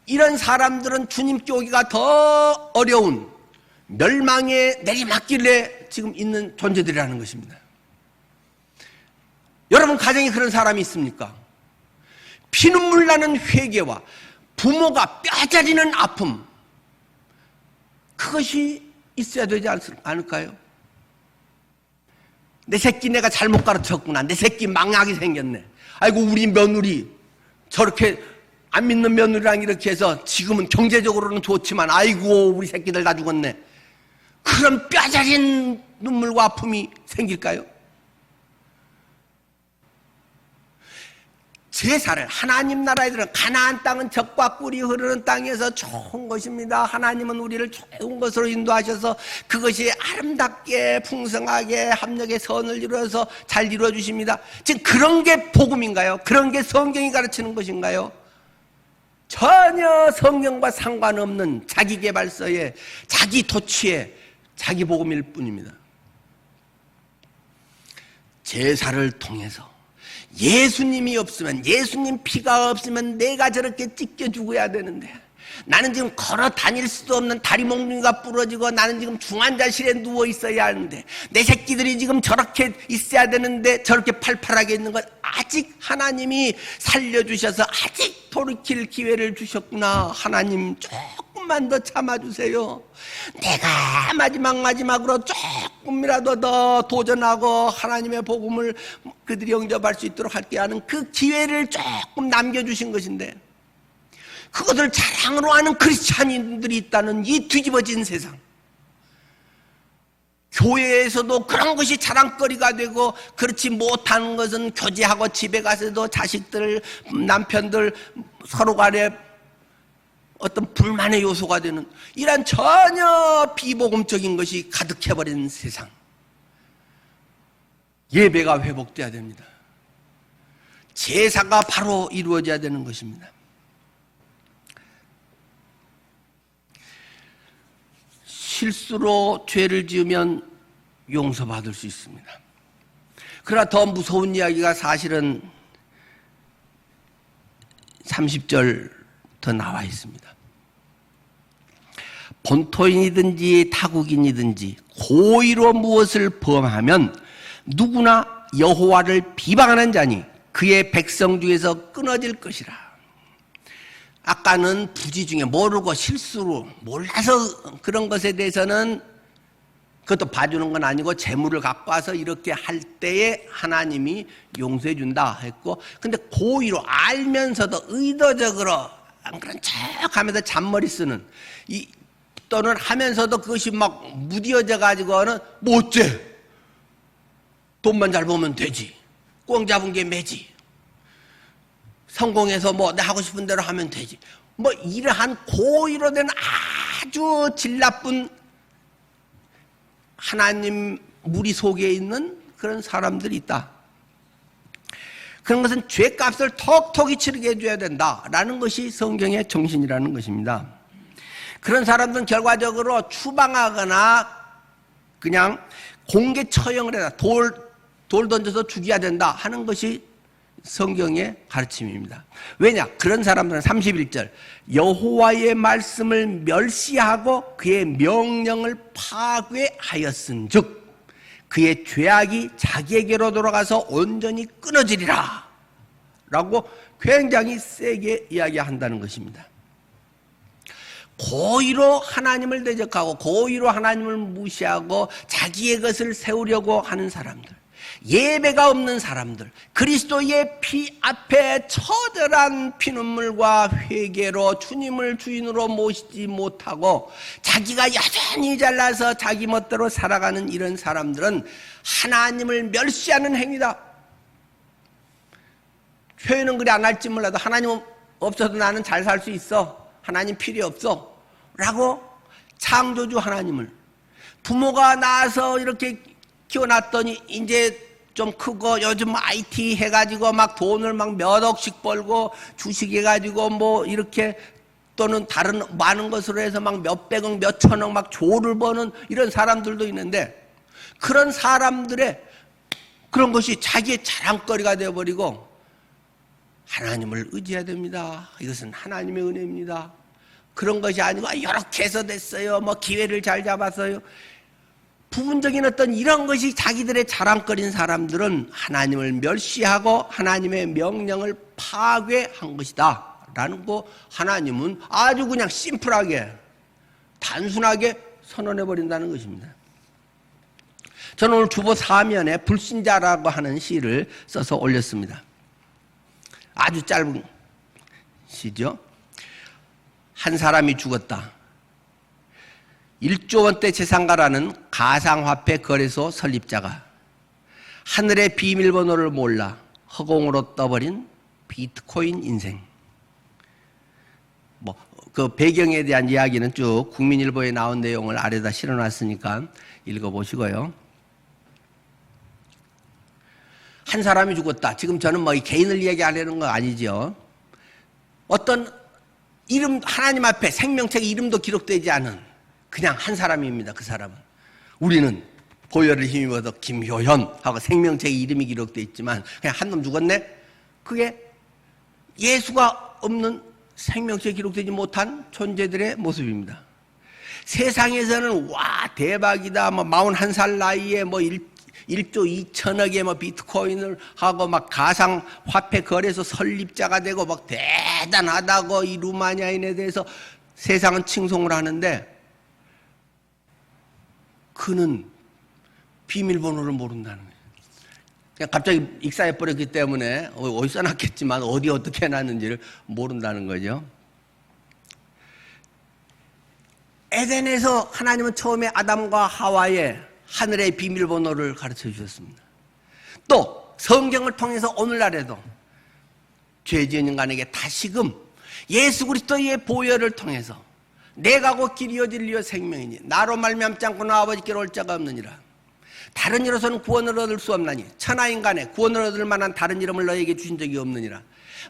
이런 사람들은 주님께 오기가 더 어려운 멸망의 내리막길에 지금 있는 존재들이라는 것입니다. 여러분 가정에 그런 사람이 있습니까? 피눈물 나는 회개와 부모가 뼈저리는 아픔, 그것이 있어야 되지 않을까요? 내 새끼 내가 잘못 가르쳤구나. 내 새끼 망하게 생겼네. 아이고 우리 며느리 저렇게 안 믿는 며느리랑 이렇게 해서 지금은 경제적으로는 좋지만 아이고 우리 새끼들 다 죽었네. 그런 뼈저린 눈물과 아픔이 생길까요? 제사를, 하나님 나라에 들은 가나안 땅은 젖과 꿀이 흐르는 땅에서 좋은 것입니다. 하나님은 우리를 좋은 것으로 인도하셔서 그것이 아름답게 풍성하게 합력의 선을 이루어서 잘 이루어 주십니다. 지금 그런 게 복음인가요? 그런 게 성경이 가르치는 것인가요? 전혀 성경과 상관없는 자기개발서에 자기 도취에 자기 복음일 뿐입니다. 제사를 통해서 예수님이 없으면, 예수님 피가 없으면 내가 저렇게 찢겨 죽어야 되는데, 나는 지금 걸어 다닐 수도 없는 다리 몽둥이가 부러지고 나는 지금 중환자실에 누워 있어야 하는데, 내 새끼들이 지금 저렇게 있어야 되는데 저렇게 팔팔하게 있는 건 아직 하나님이 살려주셔서 아직 돌이킬 기회를 주셨구나. 하나님 조금만 더 참아주세요. 내가 마지막으로 조금이라도 더 도전하고 하나님의 복음을 그들이 영접할 수 있도록 할게 하는 그 기회를 조금 남겨주신 것인데, 그것을 자랑으로 하는 크리스찬인들이 있다는 이 뒤집어진 세상, 교회에서도 그런 것이 자랑거리가 되고, 그렇지 못하는 것은 교제하고 집에 가서도 자식들, 남편들 서로 간에 어떤 불만의 요소가 되는 이런 전혀 비복음적인 것이 가득해버린 세상, 예배가 회복돼야 됩니다. 제사가 바로 이루어져야 되는 것입니다. 실수로 죄를 지으면 용서받을 수 있습니다. 그러나 더 무서운 이야기가 사실은 30절 더 나와 있습니다. 본토인이든지 타국인이든지 고의로 무엇을 범하면 누구나 여호와를 비방하는 자니 그의 백성 중에서 끊어질 것이라. 아까는 부지 중에 모르고 실수로 몰라서 그런 것에 대해서는 그것도 봐주는 건 아니고 재물을 갖고 와서 이렇게 할 때에 하나님이 용서해 준다 했고, 근데 고의로 알면서도 의도적으로 안 그런 척 하면서 잔머리 쓰는 또는 하면서도 그것이 막 무디어져 가지고는 뭐 어째, 돈만 잘 벌면 되지, 꽁 잡은 게 매지, 성공해서 뭐 내 하고 싶은 대로 하면 되지, 뭐 이러한 고의로 된 아주 질 나쁜 하나님 무리 속에 있는 그런 사람들이 있다. 그런 것은 죄값을 톡톡히 치르게 해줘야 된다라는 것이 성경의 정신이라는 것입니다. 그런 사람들은 결과적으로 추방하거나 그냥 공개 처형을 해라, 돌 던져서 죽여야 된다 하는 것이 성경의 가르침입니다. 왜냐? 그런 사람들은 31절 여호와의 말씀을 멸시하고 그의 명령을 파괴하였은즉 그의 죄악이 자기에게로 돌아가서 온전히 끊어지리라 라고 굉장히 세게 이야기한다는 것입니다. 고의로 하나님을 대적하고 고의로 하나님을 무시하고 자기의 것을 세우려고 하는 사람들, 예배가 없는 사람들, 그리스도의 피 앞에 처절한 피눈물과 회개로 주님을 주인으로 모시지 못하고 자기가 여전히 잘나서 자기 멋대로 살아가는 이런 사람들은 하나님을 멸시하는 행위다. 표현은 그리 안 할지 몰라도 하나님 없어도 나는 잘 살 수 있어, 하나님 필요 없어 라고 창조주 하나님을, 부모가 낳아서 이렇게 키워놨더니 이제 좀 크고 요즘 IT 해가지고 막 돈을 막 몇 억씩 벌고 주식 해가지고 뭐 이렇게 또는 다른 많은 것으로 해서 막 몇백억 몇천억 막 조를 버는 이런 사람들도 있는데, 그런 사람들의 그런 것이 자기의 자랑거리가 되어버리고 하나님을 의지해야 됩니다. 이것은 하나님의 은혜입니다. 그런 것이 아니고 이렇게 해서 됐어요. 뭐 기회를 잘 잡았어요. 부분적인 어떤 이런 것이 자기들의 자랑거리인 사람들은 하나님을 멸시하고 하나님의 명령을 파괴한 것이다 라는 거 하나님은 아주 그냥 심플하게 단순하게 선언해 버린다는 것입니다. 저는 오늘 주보 4면에 불신자라고 하는 시를 써서 올렸습니다. 아주 짧은 시죠. 한 사람이 죽었다. 1조 원대 재산가라는 가상화폐 거래소 설립자가 하늘의 비밀번호를 몰라 허공으로 떠버린 비트코인 인생. 그 배경에 대한 이야기는 쭉 국민일보에 나온 내용을 아래다 실어놨으니까 읽어보시고요. 한 사람이 죽었다. 지금 저는 이 개인을 얘기하려는 거 아니죠. 어떤 이름, 하나님 앞에 생명책에 이름도 기록되지 않은 그냥 한 사람입니다. 그 사람은. 우리는 보혈을 힘입어서 김효현 하고 생명책에 이름이 기록되어 있지만 그냥 한 놈 죽었네? 그게 예수가 없는 생명책에 기록되지 못한 존재들의 모습입니다. 세상에서는 와 대박이다 41살 나이에 1조 2천억의 비트코인을 하고 가상 화폐 거래소 설립자가 되고 대단하다고 이 루마니아인에 대해서 세상은 칭송을 하는데 그는 비밀번호를 모른다는 거예요. 그냥 갑자기 익사해 버렸기 때문에 어디서 났겠지만 어디 어떻게 해놨는지를 모른다는 거죠. 에덴에서 하나님은 처음에 아담과 하와의 하늘의 비밀번호를 가르쳐 주셨습니다. 또 성경을 통해서 오늘날에도 죄 지은 인간에게 다시금 예수 그리스도의 보혈을 통해서 내가 곧 길이요 진리요 생명이니 나로 말미암지 않고는 아버지께로 올 자가 없느니라. 다른 이로서는 구원을 얻을 수 없나니 천하인간에 구원을 얻을 만한 다른 이름을 너에게 주신 적이 없느니라.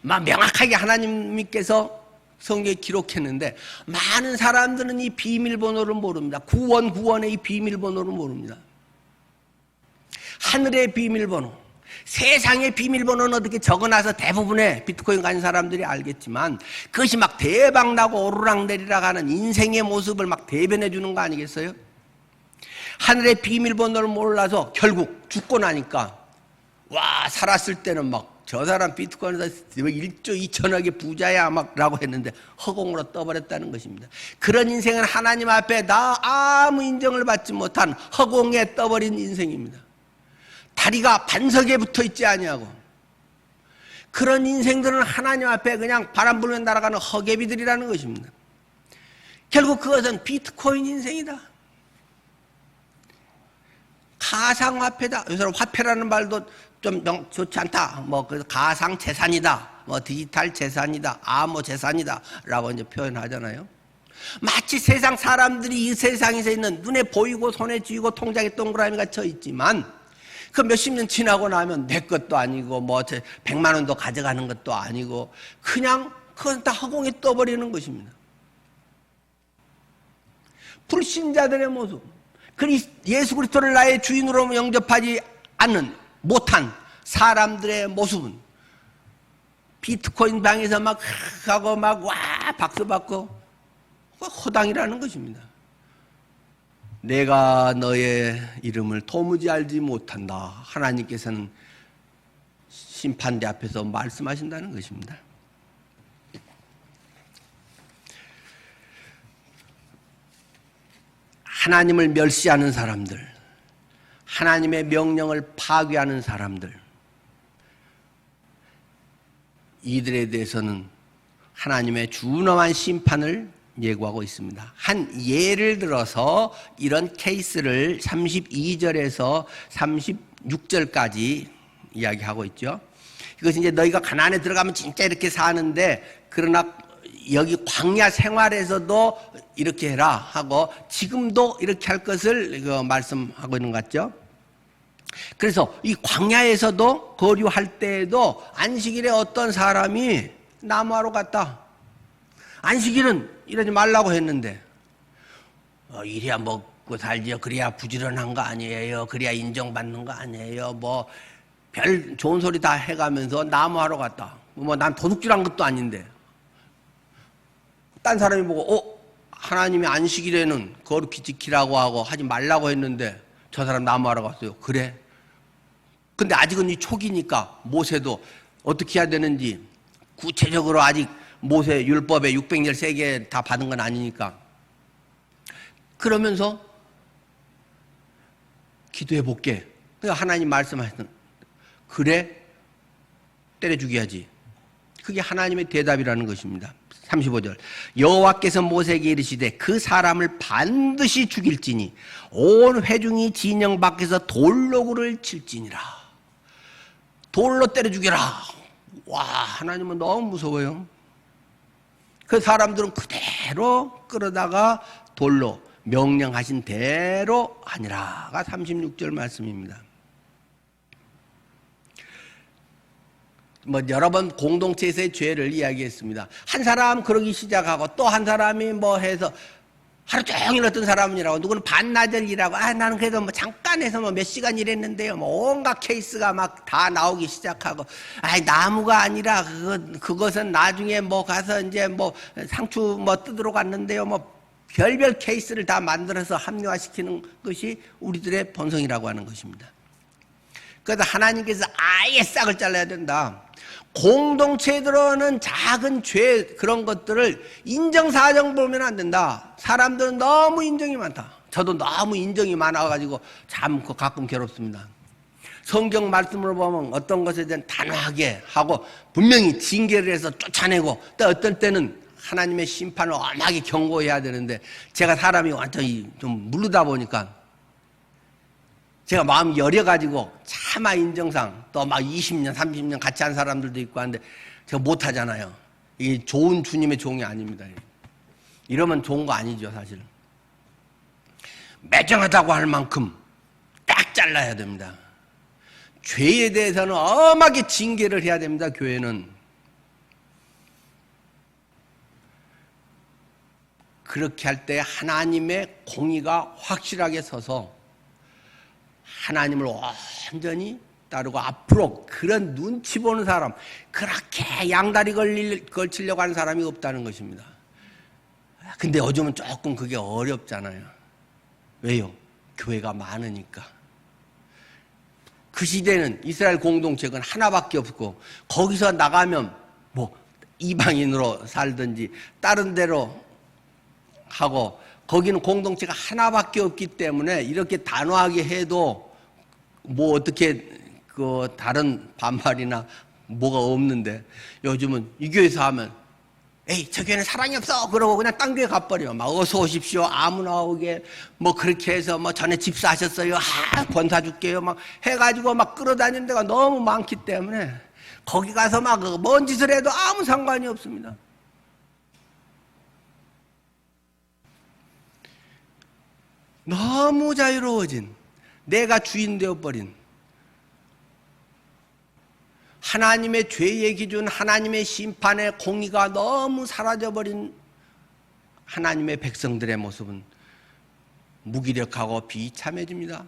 명확하게 하나님께서 성경에 기록했는데 많은 사람들은 이 비밀번호를 모릅니다. 구원의 이 비밀번호를 모릅니다. 하늘의 비밀번호, 세상의 비밀번호는 어떻게 적어놔서 대부분의 비트코인 가진 사람들이 알겠지만 그것이 대박나고 오르락내리락 하는 인생의 모습을 대변해 주는 거 아니겠어요? 하늘의 비밀번호를 몰라서 결국 죽고 나니까 살았을 때는 저 사람 비트코인에서 1조 2천억의 부자야 라고 했는데 허공으로 떠버렸다는 것입니다. 그런 인생은 하나님 앞에 아무 인정을 받지 못한 허공에 떠버린 인생입니다. 다리가 반석에 붙어 있지 아니하고 그런 인생들은 하나님 앞에 그냥 바람 불면 날아가는 허개비들이라는 것입니다. 결국 그것은 비트코인 인생이다. 가상화폐다. 요새는 화폐라는 말도 좀 좋지 않다. 그래서 가상 재산이다. 디지털 재산이다. 암호 재산이다. 라고 이제 표현하잖아요. 마치 세상 사람들이 이 세상에서 있는 눈에 보이고 손에 쥐고 통장에 동그라미가 쳐 있지만 그 몇십 년 지나고 나면 내 것도 아니고 100만 원도 가져가는 것도 아니고 그냥 그건 다 허공에 떠버리는 것입니다. 불신자들의 모습. 예수 그리스도를 나의 주인으로 영접하지 않는 못한 사람들의 모습은 비트코인 방에서 하고 박수 받고 허당이라는 것입니다. 내가 너의 이름을 도무지 알지 못한다. 하나님께서는 심판대 앞에서 말씀하신다는 것입니다. 하나님을 멸시하는 사람들, 하나님의 명령을 파괴하는 사람들, 이들에 대해서는 하나님의 준엄한 심판을 예고하고 있습니다. 한 예를 들어서 이런 케이스를 32절에서 36절까지 이야기하고 있죠. 이것이 이제 너희가 가나안에 들어가면 진짜 이렇게 사는데 그러나 여기 광야 생활에서도 이렇게 해라 하고 지금도 이렇게 할 것을 말씀하고 있는 것 같죠. 그래서 이 광야에서도 거류할 때에도 안식일에 어떤 사람이 나무하러 갔다. 안식일은 이러지 말라고 했는데 이래야 먹고 살지요. 그래야 부지런한 거 아니에요. 그래야 인정받는 거 아니에요. 별 좋은 소리 다 해가면서 나무하러 갔다. 난 도둑질한 것도 아닌데 딴 사람이 보고 하나님이 안식일에는 거룩히 지키라고 하고 하지 말라고 했는데 저 사람 나무하러 갔어요. 그래? 근데 아직은 이 초기니까 모세도 어떻게 해야 되는지 구체적으로 아직 모세 율법에 613개 다 받은 건 아니니까 그러면서 기도해 볼게. 그러니까 하나님 말씀하시던 그래? 때려 죽여야지. 그게 하나님의 대답이라는 것입니다. 35절 여호와께서 모세에게 이르시되 그 사람을 반드시 죽일지니 온 회중이 진영 밖에서 돌로 그를 칠지니라. 돌로 때려 죽여라. 와, 하나님은 너무 무서워요. 그 사람들은 그대로 끌어다가 돌로 명령하신 대로 하니라가 36절 말씀입니다. 여러 번 공동체에서의 죄를 이야기했습니다. 한 사람 그러기 시작하고 또 한 사람이 해서 하루 종일 어떤 사람은 일하고 누구는 반나절 일하고 나는 그래도 잠깐 해서 몇 시간 일했는데요. 온갖 케이스가 막 다 나오기 시작하고 나무가 아니라 그것은 나중에 가서 이제 상추 뜯으러 갔는데요. 별별 케이스를 다 만들어서 합리화시키는 것이 우리들의 본성이라고 하는 것입니다. 그래서 하나님께서 아예 싹을 잘라야 된다. 공동체에 들어오는 작은 죄 그런 것들을 인정사정 보면 안 된다. 사람들은 너무 인정이 많다. 저도 너무 인정이 많아가지고 참 가끔 괴롭습니다. 성경 말씀을 보면 어떤 것에 대한 단호하게 하고 분명히 징계를 해서 쫓아내고 또 어떤 때는 하나님의 심판을 엄하게 경고해야 되는데 제가 사람이 완전히 좀 무르다 보니까 제가 마음이 여려가지고 차마 인정상 또 20년, 30년 같이 한 사람들도 있고 하는데 제가 못하잖아요. 이게 좋은 주님의 종이 아닙니다. 이러면 좋은 거 아니죠, 사실. 매정하다고 할 만큼 딱 잘라야 됩니다. 죄에 대해서는 엄하게 징계를 해야 됩니다, 교회는. 그렇게 할 때 하나님의 공의가 확실하게 서서 하나님을 완전히 따르고 앞으로 그런 눈치 보는 사람, 그렇게 양다리 걸치려고 하는 사람이 없다는 것입니다. 근데 요즘은 조금 그게 어렵잖아요. 왜요? 교회가 많으니까. 그 시대는 이스라엘 공동체가 하나밖에 없고 거기서 나가면 이방인으로 살든지 다른 데로 하고 거기는 공동체가 하나밖에 없기 때문에 이렇게 단호하게 해도 어떻게 다른 반발이나 뭐가 없는데 요즘은 이 교회에서 하면 저 교회는 사랑이 없어 그러고 그냥 딴 교회 가버려. 어서 오십시오 아무나 오게 그렇게 해서 전에 집사하셨어요 권사 줄게요 해가지고 끌어다니는 데가 너무 많기 때문에 거기 가서 뭔 짓을 해도 아무 상관이 없습니다. 너무 자유로워진 내가 주인 되어버린 하나님의 죄의 기준, 하나님의 심판의 공의가 너무 사라져버린 하나님의 백성들의 모습은 무기력하고 비참해집니다.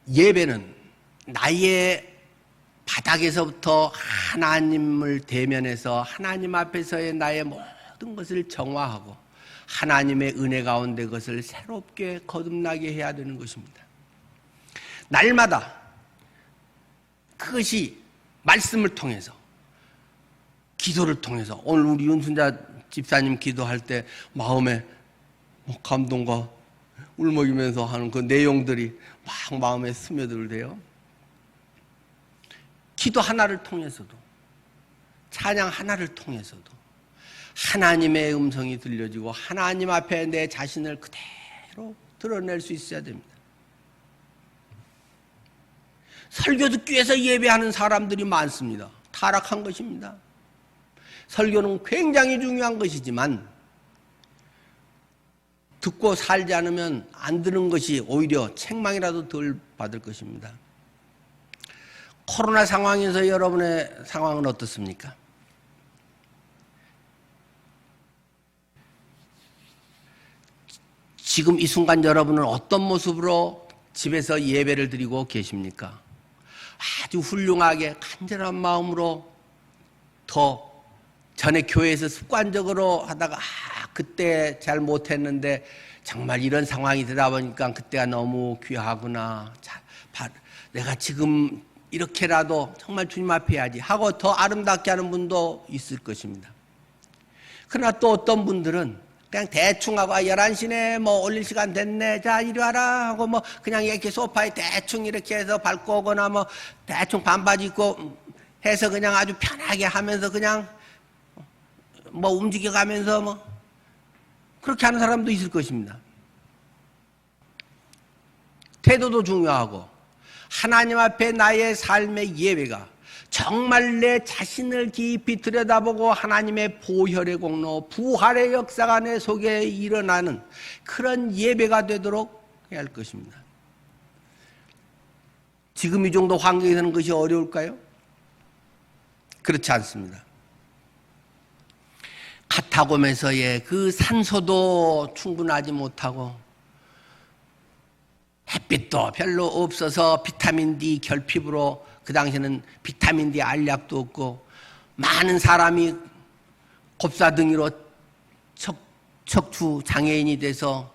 예배는 나의 바닥에서부터 하나님을 대면해서 하나님 앞에서의 나의 모든 것을 정화하고 하나님의 은혜 가운데 그것을 새롭게 거듭나게 해야 되는 것입니다. 날마다 그것이 말씀을 통해서 기도를 통해서 오늘 우리 윤순자 집사님 기도할 때 마음에 감동과 울먹이면서 하는 그 내용들이 막 마음에 스며들대요. 기도 하나를 통해서도 찬양 하나를 통해서도 하나님의 음성이 들려지고 하나님 앞에 내 자신을 그대로 드러낼 수 있어야 됩니다. 설교 듣기 위해서 예배하는 사람들이 많습니다. 타락한 것입니다. 설교는 굉장히 중요한 것이지만 듣고 살지 않으면 안 듣는 것이 오히려 책망이라도 덜 받을 것입니다. 코로나 상황에서 여러분의 상황은 어떻습니까? 지금 이 순간 여러분은 어떤 모습으로 집에서 예배를 드리고 계십니까? 아주 훌륭하게 간절한 마음으로 더 전에 교회에서 습관적으로 하다가 그때 잘 못했는데 정말 이런 상황이 되다 보니까 그때가 너무 귀하구나. 내가 지금 이렇게라도 정말 주님 앞에 해야지 하고 더 아름답게 하는 분도 있을 것입니다. 그러나 또 어떤 분들은 그냥 대충 하고 11시네 뭐 올릴 시간 됐네 자 이리 와라 하고 뭐 그냥 이렇게 소파에 대충 이렇게 해서 밟고 오거나 뭐 대충 반바지 입고 해서 그냥 아주 편하게 하면서 그냥 뭐 움직여가면서 뭐 그렇게 하는 사람도 있을 것입니다. 태도도 중요하고 하나님 앞에 나의 삶의 예배가 정말 내 자신을 깊이 들여다보고 하나님의 보혈의 공로, 부활의 역사가 내 속에 일어나는 그런 예배가 되도록 해야 할 것입니다. 지금 이 정도 환경에서는 그것이 어려울까요? 그렇지 않습니다. 카타콤에서의 그 산소도 충분하지 못하고 햇빛도 별로 없어서 비타민 D 결핍으로 그 당시에는 비타민 D 알약도 없고 많은 사람이 곱사등이로 척추 장애인이 돼서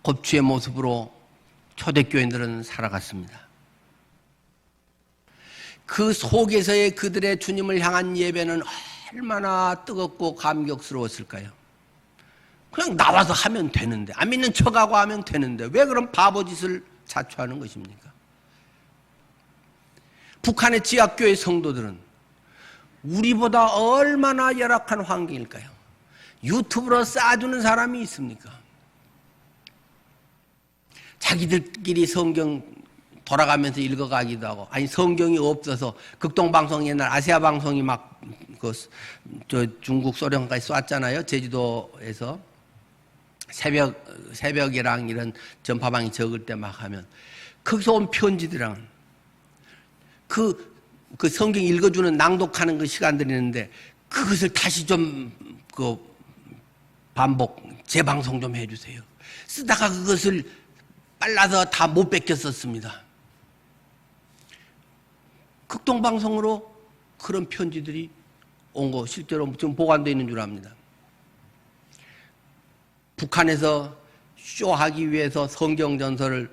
곱추의 모습으로 초대교인들은 살아갔습니다. 그 속에서의 그들의 주님을 향한 예배는 얼마나 뜨겁고 감격스러웠을까요? 그냥 나와서 하면 되는데 안 믿는 척하고 하면 되는데 왜 그런 바보짓을 자초하는 것입니까? 북한의 지하교회 성도들은 우리보다 얼마나 열악한 환경일까요? 유튜브로 쌓아주는 사람이 있습니까? 자기들끼리 성경 돌아가면서 읽어가기도 하고 아니 성경이 없어서 극동방송 옛날 아시아방송이 막 저 중국 소련까지 쐈잖아요. 제주도에서 새벽이랑 이런 전파방이 적을 때 막 하면 거기서 온 편지들이랑 그 성경 읽어주는 낭독하는 그 시간들이 있는데 그것을 다시 좀 반복 재방송 좀 해주세요. 쓰다가 그것을 빨라서 다 못 뺏겼었습니다. 극동방송으로 그런 편지들이 온 거 실제로 지금 보관되어 있는 줄 압니다. 북한에서 쇼하기 위해서 성경 전서를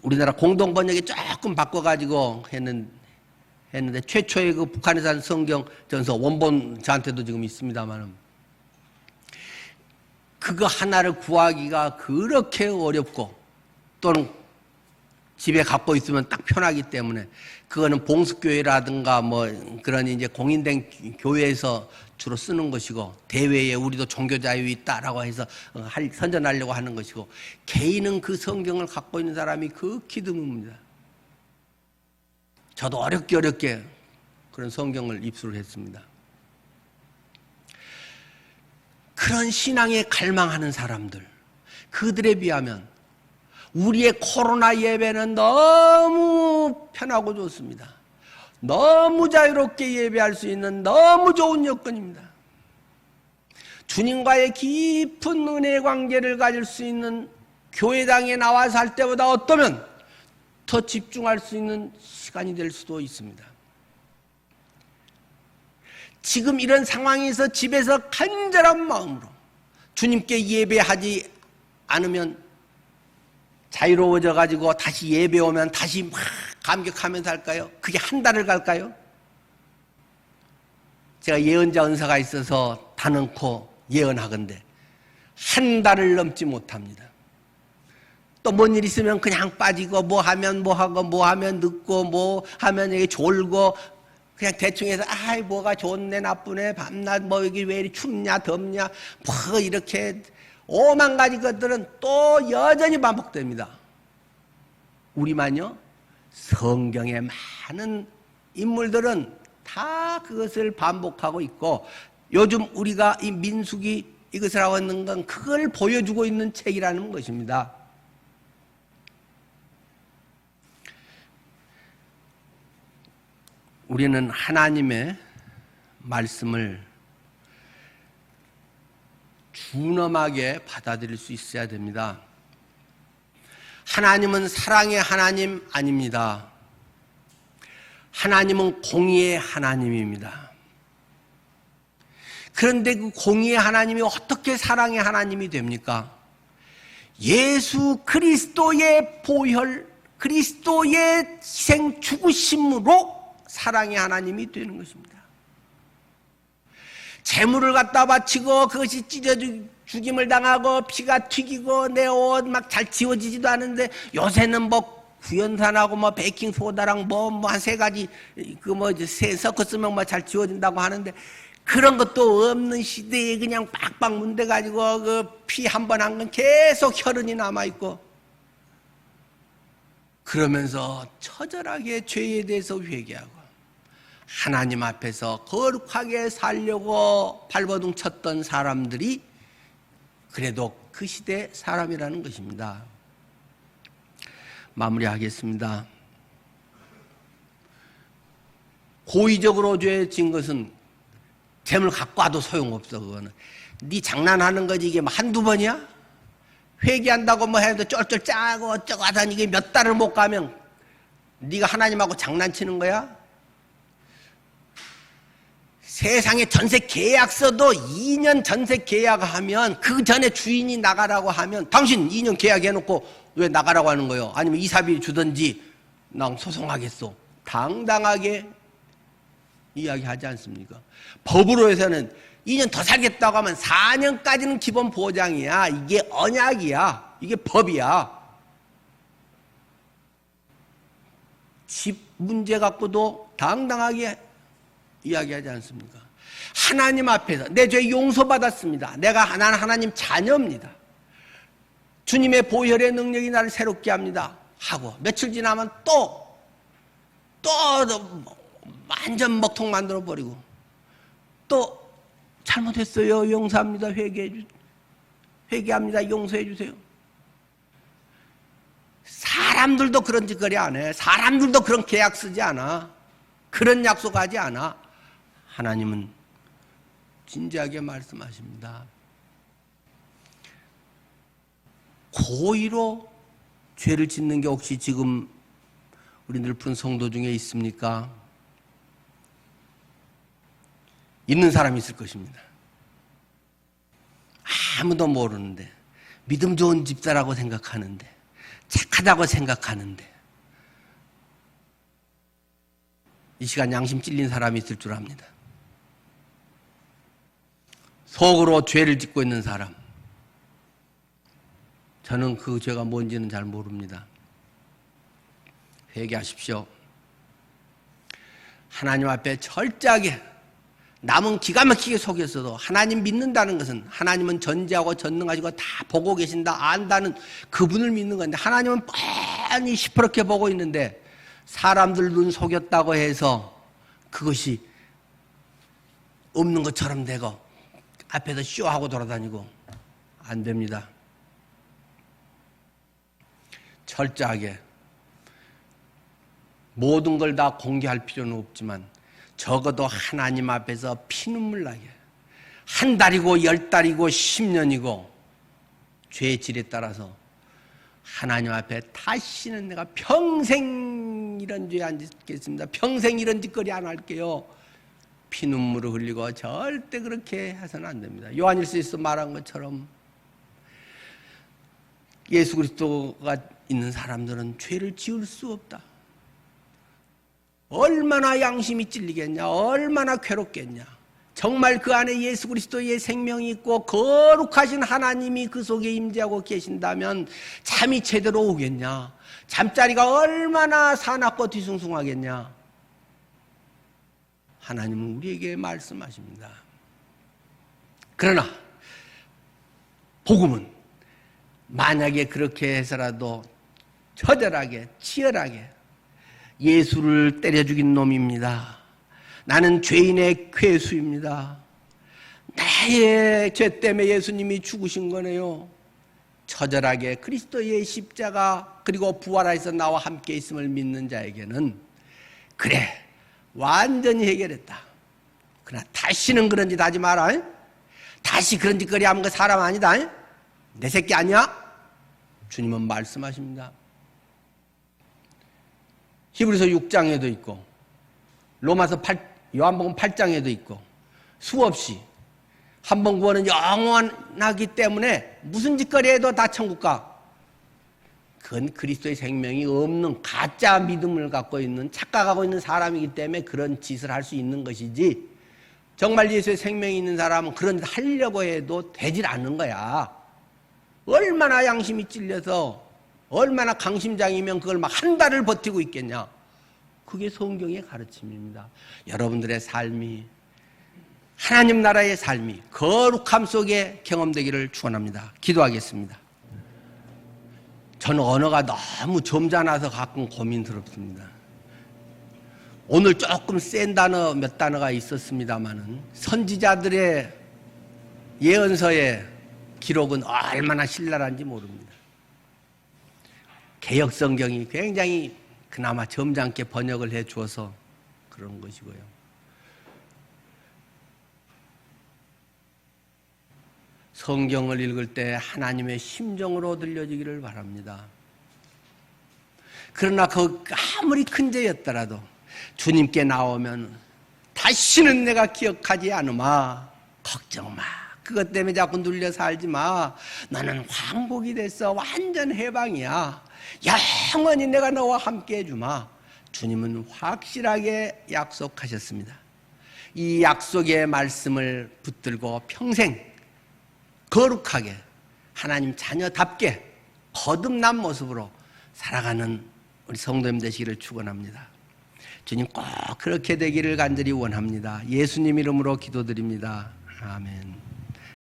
우리나라 공동 번역에 조금 바꿔가지고 했는데 최초의 그 북한에서 한 성경 전서 원본 저한테도 지금 있습니다만은 그거 하나를 구하기가 그렇게 어렵고 또는 집에 갖고 있으면 딱 편하기 때문에 그거는 봉숙교회라든가 뭐 그런 이제 공인된 교회에서 주로 쓰는 것이고 대회에 우리도 종교자유 있다라고 해서 선전하려고 하는 것이고 개인은 그 성경을 갖고 있는 사람이 극히 드뭅니다. 저도 어렵게 그런 성경을 입수를 했습니다. 그런 신앙에 갈망하는 사람들 그들에 비하면 우리의 코로나 예배는 너무 편하고 좋습니다. 너무 자유롭게 예배할 수 있는 너무 좋은 여건입니다. 주님과의 깊은 은혜 관계를 가질 수 있는 교회당에 나와서 할 때보다 어떠면 더 집중할 수 있는 시간이 될 수도 있습니다. 지금 이런 상황에서 집에서 간절한 마음으로 주님께 예배하지 않으면 자유로워져 가지고 다시 예배 오면 다시 막 감격하면서 할까요? 그게 한 달을 갈까요? 제가 예언자 은사가 있어서 다넣고 예언하건대 한 달을 넘지 못합니다. 또 뭔 일 있으면 그냥 빠지고 뭐 하면 뭐 하고 뭐 하면 늦고 뭐 하면 여기 졸고 그냥 대충 해서 아이 뭐가 좋네 나쁘네 밤낮 뭐 여기 왜 이리 춥냐 덥냐 뭐 이렇게 5만 가지 것들은 또 여전히 반복됩니다. 우리만요 성경의 많은 인물들은 다 그것을 반복하고 있고 요즘 우리가 이 민수기 이것을 하고 있는 건 그걸 보여주고 있는 책이라는 것입니다. 우리는 하나님의 말씀을 준엄하게 받아들일 수 있어야 됩니다. 하나님은 사랑의 하나님 아닙니다. 하나님은 공의의 하나님입니다. 그런데 그 공의의 하나님이 어떻게 사랑의 하나님이 됩니까? 예수 그리스도의 보혈, 그리스도의 희생 죽으심으로 사랑의 하나님이 되는 것입니다. 재물을 갖다 바치고 그것이 찢어 죽임을 당하고 피가 튀기고 내 옷 막 잘 지워지지도 않은데, 요새는 뭐 구연산하고 뭐 베이킹 소다랑 뭐 한 세 가지 섞어 쓰면 뭐 잘 지워진다고 하는데, 그런 것도 없는 시대에 그냥 빡빡 문대 가지고 그 피 한 번 한 건 계속 혈흔이 남아 있고, 그러면서 처절하게 죄에 대해서 회개하고 하나님 앞에서 거룩하게 살려고 발버둥 쳤던 사람들이 그래도 그 시대 사람이라는 것입니다. 마무리하겠습니다. 고의적으로 죄 진 것은 재물 갖고 와도 소용없어. 그거는 네 장난하는 거지. 이게 뭐 한두 번이야? 회개한다고 뭐 해도 쫄쫄 짜고 어쩌고 하더니 이게 몇 달을 못 가면 네가 하나님하고 장난치는 거야? 세상에 전세 계약서도 2년 전세 계약하면 그 전에 주인이 나가라고 하면 당신 2년 계약해놓고 왜 나가라고 하는 거예요? 아니면 이사비 주든지 난 소송하겠소. 당당하게 이야기하지 않습니까? 법으로 해서는 2년 더 살겠다고 하면 4년까지는 기본 보장이야. 이게 언약이야. 이게 법이야. 집 문제 갖고도 당당하게 이야기하지 않습니까? 하나님 앞에서 내 죄 용서받았습니다. 나는 하나님 자녀입니다. 주님의 보혈의 능력이 나를 새롭게 합니다. 하고 며칠 지나면 또 완전 먹통 만들어버리고 또 잘못했어요. 용서합니다. 회개합니다. 용서해 주세요. 사람들도 그런 짓거리 안 해. 사람들도 그런 계약 쓰지 않아. 그런 약속하지 않아. 하나님은 진지하게 말씀하십니다. 고의로 죄를 짓는 게 혹시 지금 우리 늘픈 성도 중에 있습니까? 있는 사람이 있을 것입니다. 아무도 모르는데, 믿음 좋은 집사라고 생각하는데, 착하다고 생각하는데, 이 시간 양심 찔린 사람이 있을 줄 압니다. 속으로 죄를 짓고 있는 사람, 저는 그 죄가 뭔지는 잘 모릅니다. 회개하십시오. 하나님 앞에 철저하게, 남은 기가 막히게 속였어도 하나님 믿는다는 것은 하나님은 전지하고 전능하시고 다 보고 계신다, 안다는 그분을 믿는 건데, 하나님은 뻔히 시퍼렇게 보고 있는데 사람들 눈 속였다고 해서 그것이 없는 것처럼 되고 앞에서 쇼하고 돌아다니고 안 됩니다. 철저하게 모든 걸 다 공개할 필요는 없지만 적어도 하나님 앞에서 피눈물 나게, 한 달이고 10달이고 10년이고 죄의 질에 따라서 하나님 앞에 다시는 내가 평생 이런 죄 안 짓겠습니다. 평생 이런 짓거리 안 할게요. 피눈물을 흘리고 절대 그렇게 해서는 안 됩니다. 요한일서에서 말한 것처럼 예수 그리스도가 있는 사람들은 죄를 지을 수 없다. 얼마나 양심이 찔리겠냐, 얼마나 괴롭겠냐. 정말 그 안에 예수 그리스도의 생명이 있고 거룩하신 하나님이 그 속에 임재하고 계신다면 잠이 제대로 오겠냐, 잠자리가 얼마나 사납고 뒤숭숭하겠냐. 하나님은 우리에게 말씀하십니다. 그러나 복음은 만약에 그렇게 해서라도 처절하게 치열하게 예수를 때려 죽인 놈입니다. 나는 죄인의 괴수입니다. 나의 죄 때문에 예수님이 죽으신 거네요. 처절하게 그리스도의 십자가 그리고 부활하여서 나와 함께 있음을 믿는 자에게는 그래, 완전히 해결했다. 그러나 다시는 그런 짓 하지 마라. 다시 그런 짓거리 하면 그 사람 아니다. 내 새끼 아니야? 주님은 말씀하십니다. 히브리서 6장에도 있고 요한복음 8장에도 있고 수없이 한 번 구원은 영원하기 때문에 무슨 짓거리 해도 다 천국 가. 그건 그리스도의 생명이 없는 가짜 믿음을 갖고 있는 착각하고 있는 사람이기 때문에 그런 짓을 할 수 있는 것이지, 정말 예수의 생명이 있는 사람은 그런 짓 하려고 해도 되질 않는 거야. 얼마나 양심이 찔려서 얼마나 강심장이면 그걸 막 한 달을 버티고 있겠냐. 그게 성경의 가르침입니다. 여러분들의 삶이, 하나님 나라의 삶이 거룩함 속에 경험되기를 축원합니다. 기도하겠습니다. 저는 언어가 너무 점잖아서 가끔 고민스럽습니다. 오늘 조금 센 단어 몇 단어가 있었습니다마는 선지자들의 예언서의 기록은 얼마나 신랄한지 모릅니다. 개역 성경이 굉장히 그나마 점잖게 번역을 해 주어서 그런 것이고요. 성경을 읽을 때 하나님의 심정으로 들려지기를 바랍니다. 그러나 그 아무리 큰 죄였더라도 주님께 나오면 다시는 내가 기억하지 않으마. 걱정 마. 그것 때문에 자꾸 눌려 살지 마. 너는 황복이 됐어. 완전 해방이야. 영원히 내가 너와 함께 해주마. 주님은 확실하게 약속하셨습니다. 이 약속의 말씀을 붙들고 평생 거룩하게 하나님 자녀답게 거듭난 모습으로 살아가는 우리 성도님 되시기를 축원합니다. 주님 꼭 그렇게 되기를 간절히 원합니다. 예수님 이름으로 기도드립니다. 아멘.